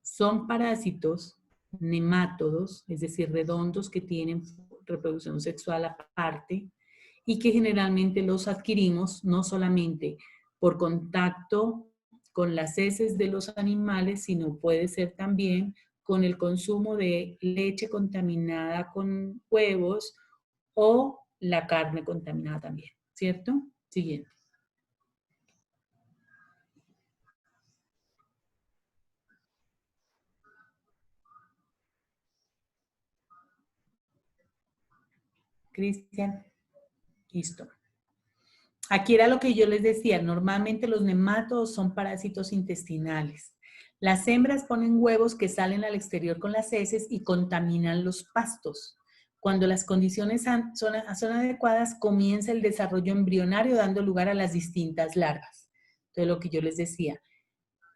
Son parásitos nemátodos, es decir, redondos que tienen reproducción sexual aparte y que generalmente los adquirimos no solamente por contacto con las heces de los animales, sino puede ser también con el consumo de leche contaminada con huevos o la carne contaminada también, ¿cierto? Siguiente. Cristian, listo. Aquí era lo que yo les decía, normalmente los nematodos son parásitos intestinales. Las hembras ponen huevos que salen al exterior con las heces y contaminan los pastos. Cuando las condiciones son adecuadas, comienza el desarrollo embrionario dando lugar a las distintas larvas. Entonces, lo que yo les decía,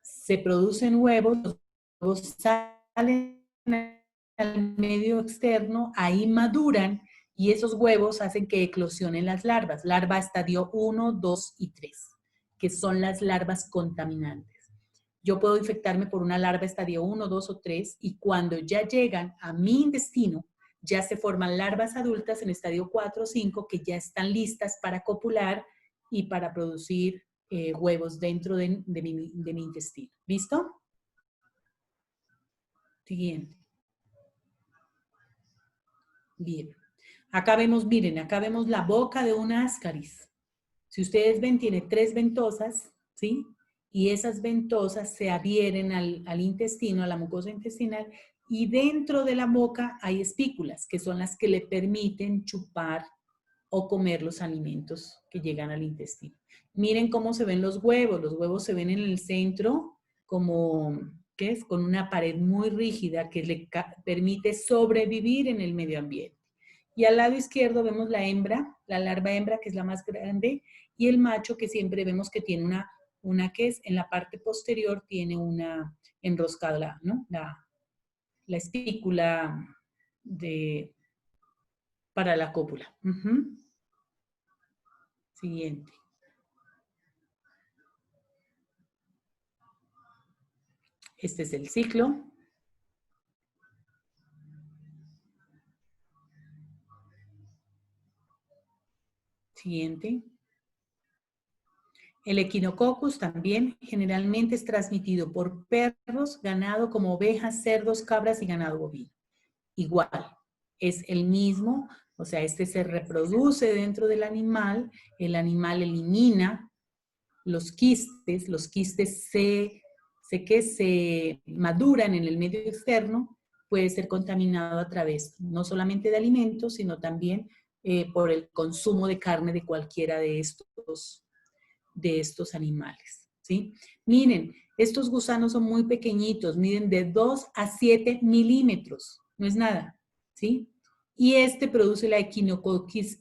se producen huevos, los huevos salen al medio externo, ahí maduran y esos huevos hacen que eclosionen las larvas. Larva estadio 1, 2 y 3, que son las larvas contaminantes. Yo puedo infectarme por una larva estadio 1, 2 o 3 y cuando ya llegan a mi intestino, ya se forman larvas adultas en estadio 4 o 5 que ya están listas para copular y para producir huevos dentro de mi intestino. ¿Listo? Siguiente. Bien. Acá vemos, miren, acá vemos la boca de un ascaris. Si ustedes ven, tiene 3 ventosas, ¿sí? Y esas ventosas se adhieren al intestino, a la mucosa intestinal, y dentro de la boca hay espículas, que son las que le permiten chupar o comer los alimentos que llegan al intestino. Miren cómo se ven los huevos se ven en el centro como, ¿qué es? Con una pared muy rígida que le permite sobrevivir en el medio ambiente. Y al lado izquierdo vemos la hembra, la larva hembra, que es la más grande, y el macho, que siempre vemos que tiene una que es en la parte posterior, tiene una enroscada, ¿no? La espícula para la cópula. Siguiente. Este es el ciclo. Siguiente. El equinococcus también generalmente es transmitido por perros, ganado como ovejas, cerdos, cabras y ganado bovino. Igual, es el mismo, o sea, este se reproduce dentro del animal, el animal elimina los quistes se maduran en el medio externo, puede ser contaminado a través no solamente de alimentos, sino también por el consumo de carne de cualquiera de estos animales, ¿sí? Miren, estos gusanos son muy pequeñitos, miden de 2 a 7 milímetros, no es nada, ¿sí? Y este produce la Echinococcus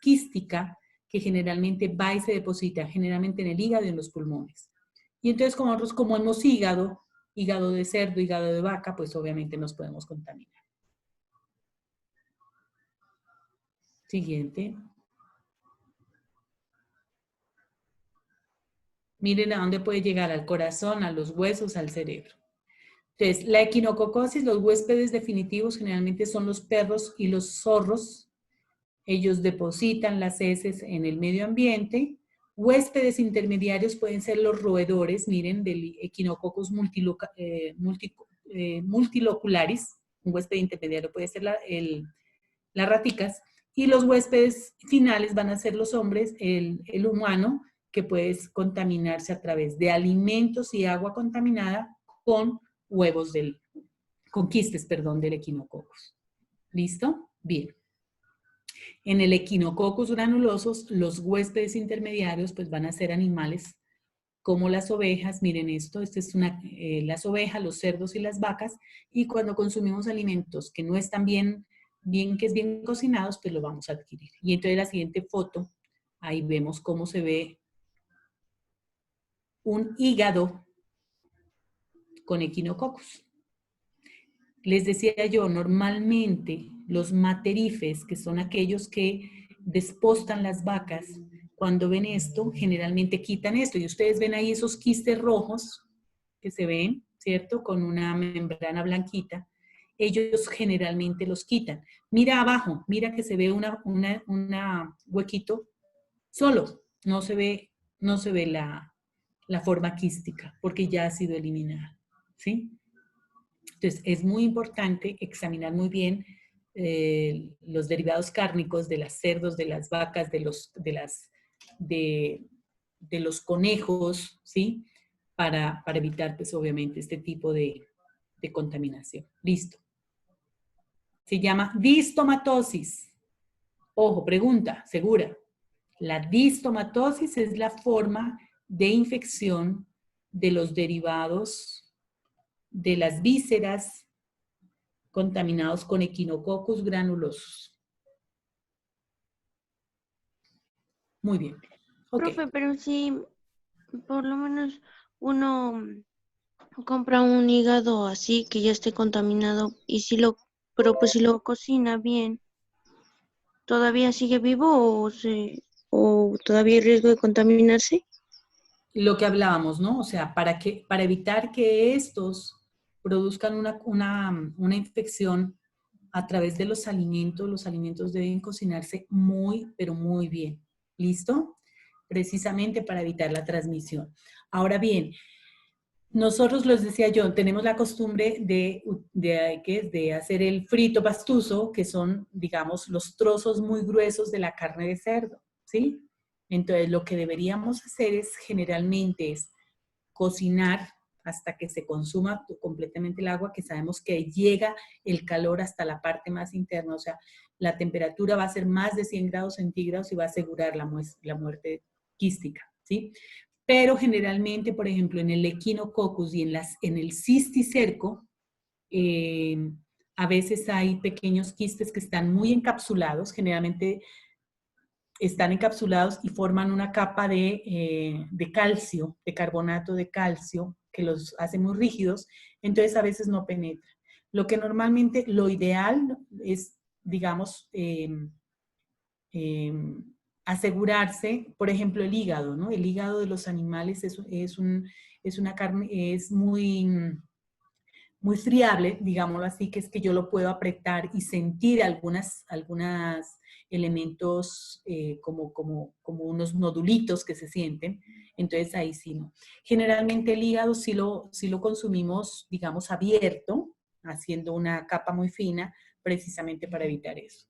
quística, que generalmente va y se deposita generalmente en el hígado y en los pulmones. Y entonces como nosotros comemos hígado de cerdo, hígado de vaca, pues obviamente nos podemos contaminar. Siguiente. Miren a dónde puede llegar, al corazón, a los huesos, al cerebro. Entonces, la equinococosis, los huéspedes definitivos generalmente son los perros y los zorros. Ellos depositan las heces en el medio ambiente. Huéspedes intermediarios pueden ser los roedores, miren, del Echinococcus multilocularis. Un huésped intermediario puede ser las raticas. Y los huéspedes finales van a ser los hombres, el humano, que puede contaminarse a través de alimentos y agua contaminada con huevos con quistes, del Echinococcus. ¿Listo? Bien. En el Echinococcus granulosos, los huéspedes intermediarios pues van a ser animales como las ovejas, miren esto, las ovejas, los cerdos y las vacas, y cuando consumimos alimentos que no están bien cocinados, pues lo vamos a adquirir. Y entonces la siguiente foto, ahí vemos cómo se ve un hígado con equinococos. Les decía yo, normalmente los materifes, que son aquellos que despostan las vacas, cuando ven esto, generalmente quitan esto. Y ustedes ven ahí esos quistes rojos que se ven, ¿cierto? Con una membrana blanquita. Ellos generalmente los quitan. Mira abajo, mira que se ve una huequito solo. No se ve la forma quística porque ya ha sido eliminada, ¿sí? Entonces, es muy importante examinar muy bien los derivados cárnicos de los cerdos, de las vacas, de los conejos, ¿sí? Para evitar, pues, obviamente, este tipo de contaminación. Listo. Se llama distomatosis. Ojo, pregunta, segura. La distomatosis es la forma de infección de los derivados de las vísceras contaminados con Echinococcus granulosus. Muy bien. Okay. Profe, pero si por lo menos uno compra un hígado así que ya esté contaminado pero pues si lo cocina bien, ¿todavía sigue vivo o todavía hay riesgo de contaminarse? Lo que hablábamos, ¿no? O sea, para evitar que estos produzcan una infección a través de los alimentos deben cocinarse muy, pero muy bien. ¿Listo? Precisamente para evitar la transmisión. Ahora bien, nosotros, les decía yo, tenemos la costumbre de hacer el frito pastuso, que son, digamos, los trozos muy gruesos de la carne de cerdo, ¿sí? Entonces, lo que deberíamos hacer generalmente es cocinar hasta que se consuma completamente el agua, que sabemos que llega el calor hasta la parte más interna, o sea, la temperatura va a ser más de 100 grados centígrados y va a asegurar la muerte quística, ¿sí? Pero generalmente, por ejemplo, en el Echinococcus y en el cisticerco, a veces hay pequeños quistes que están muy encapsulados, generalmente están encapsulados y forman una capa de calcio, de carbonato de calcio, que los hace muy rígidos, entonces a veces no penetra. Lo que normalmente, lo ideal es, digamos, asegurarse, por ejemplo, el hígado, ¿no? El hígado de los animales es una carne, es muy friable, digámoslo así, que es que yo lo puedo apretar y sentir algunos elementos como unos nodulitos que se sienten, entonces ahí sí no. Generalmente el hígado sí lo consumimos, digamos, abierto, haciendo una capa muy fina, precisamente para evitar eso.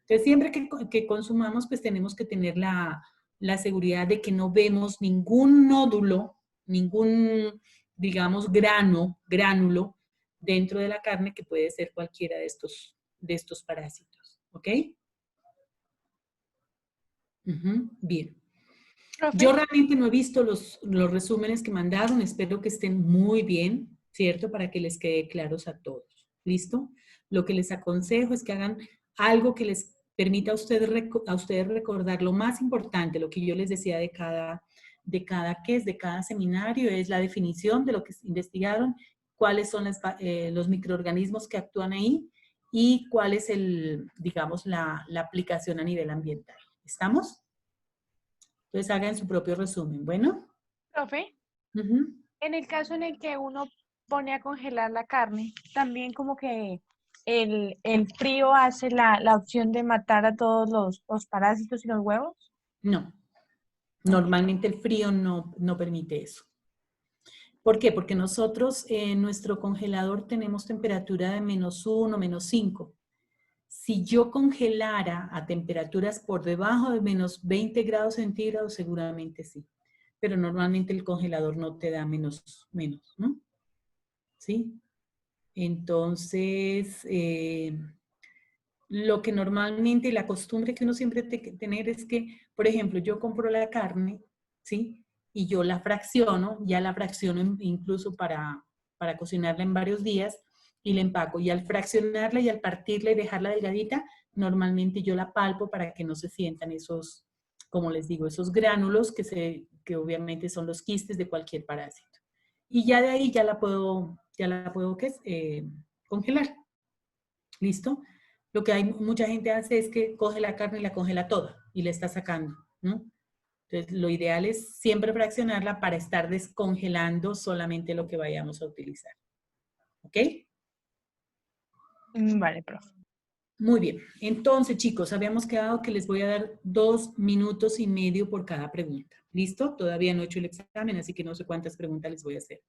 Entonces, siempre que consumamos, pues tenemos que tener la seguridad de que no vemos ningún nódulo, ningún, digamos, gránulo dentro de la carne, que puede ser cualquiera de estos parásitos. ¿Ok? Bien. Profe, Yo realmente no he visto los resúmenes que mandaron, espero que estén muy bien, ¿cierto? Para que les quede claros a todos. ¿Listo? Lo que les aconsejo es que hagan algo que les permita a ustedes recordar lo más importante, lo que yo les decía de cada seminario, es la definición de lo que investigaron, cuáles son los microorganismos que actúan ahí y cuál es digamos, la aplicación a nivel ambiental. ¿Estamos? Entonces hagan su propio resumen. Bueno. profe, Uh-huh. en el caso en el que uno pone a congelar la carne, también como que el frío hace la opción de matar a todos los parásitos y los huevos. No. Normalmente el frío no permite eso. ¿Por qué? Porque nosotros en nuestro congelador tenemos temperatura de -1, -5. Si yo congelara a temperaturas por debajo de -20 grados centígrados, seguramente sí. Pero normalmente el congelador no te da menos, ¿no? ¿Sí? Entonces, lo que normalmente, la costumbre que uno siempre tiene que tener es que, por ejemplo, yo compro la carne, ¿sí? y yo la fracciono, ya la fracciono incluso para cocinarla en varios días y la empaco. Y al fraccionarla y al partirla y dejarla delgadita, normalmente yo la palpo para que no se sientan esos, como les digo, esos gránulos que obviamente son los quistes de cualquier parásito. Y ya de ahí ya la puedo ¿qué es? Congelar. ¿Listo? Lo que mucha gente hace es que coge la carne y la congela toda y la está sacando, ¿no? Entonces, lo ideal es siempre fraccionarla para estar descongelando solamente lo que vayamos a utilizar. ¿Ok? Vale, profe. Muy bien. Entonces, chicos, habíamos quedado que les voy a dar 2 minutos y medio por cada pregunta. ¿Listo? Todavía no he hecho el examen, así que no sé cuántas preguntas les voy a hacer.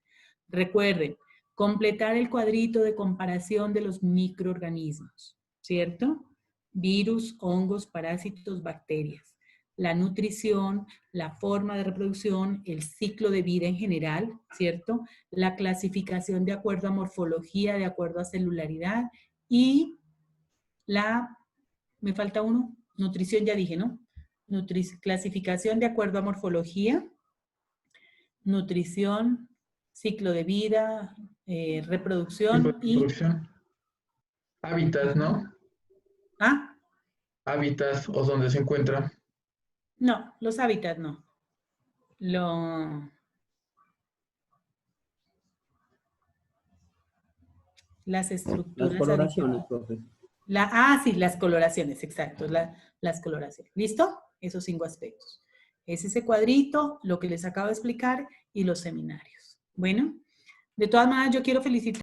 Recuerden, completar el cuadrito de comparación de los microorganismos, ¿cierto? Virus, hongos, parásitos, bacterias. La nutrición, la forma de reproducción, el ciclo de vida en general, ¿cierto? La clasificación de acuerdo a morfología, de acuerdo a celularidad y me falta uno, nutrición ya dije, ¿no? Clasificación de acuerdo a morfología, nutrición, ciclo de vida, reproducción y... Reproducción. Hábitat, ¿no? ¿Ah? Hábitat o donde se encuentra. No, los hábitats no. Las estructuras. Las coloraciones, profe. Sí, las coloraciones, exacto, las coloraciones. ¿Listo? Esos 5 aspectos. Es ese cuadrito, lo que les acabo de explicar y los seminarios. Bueno, de todas maneras yo quiero felicitar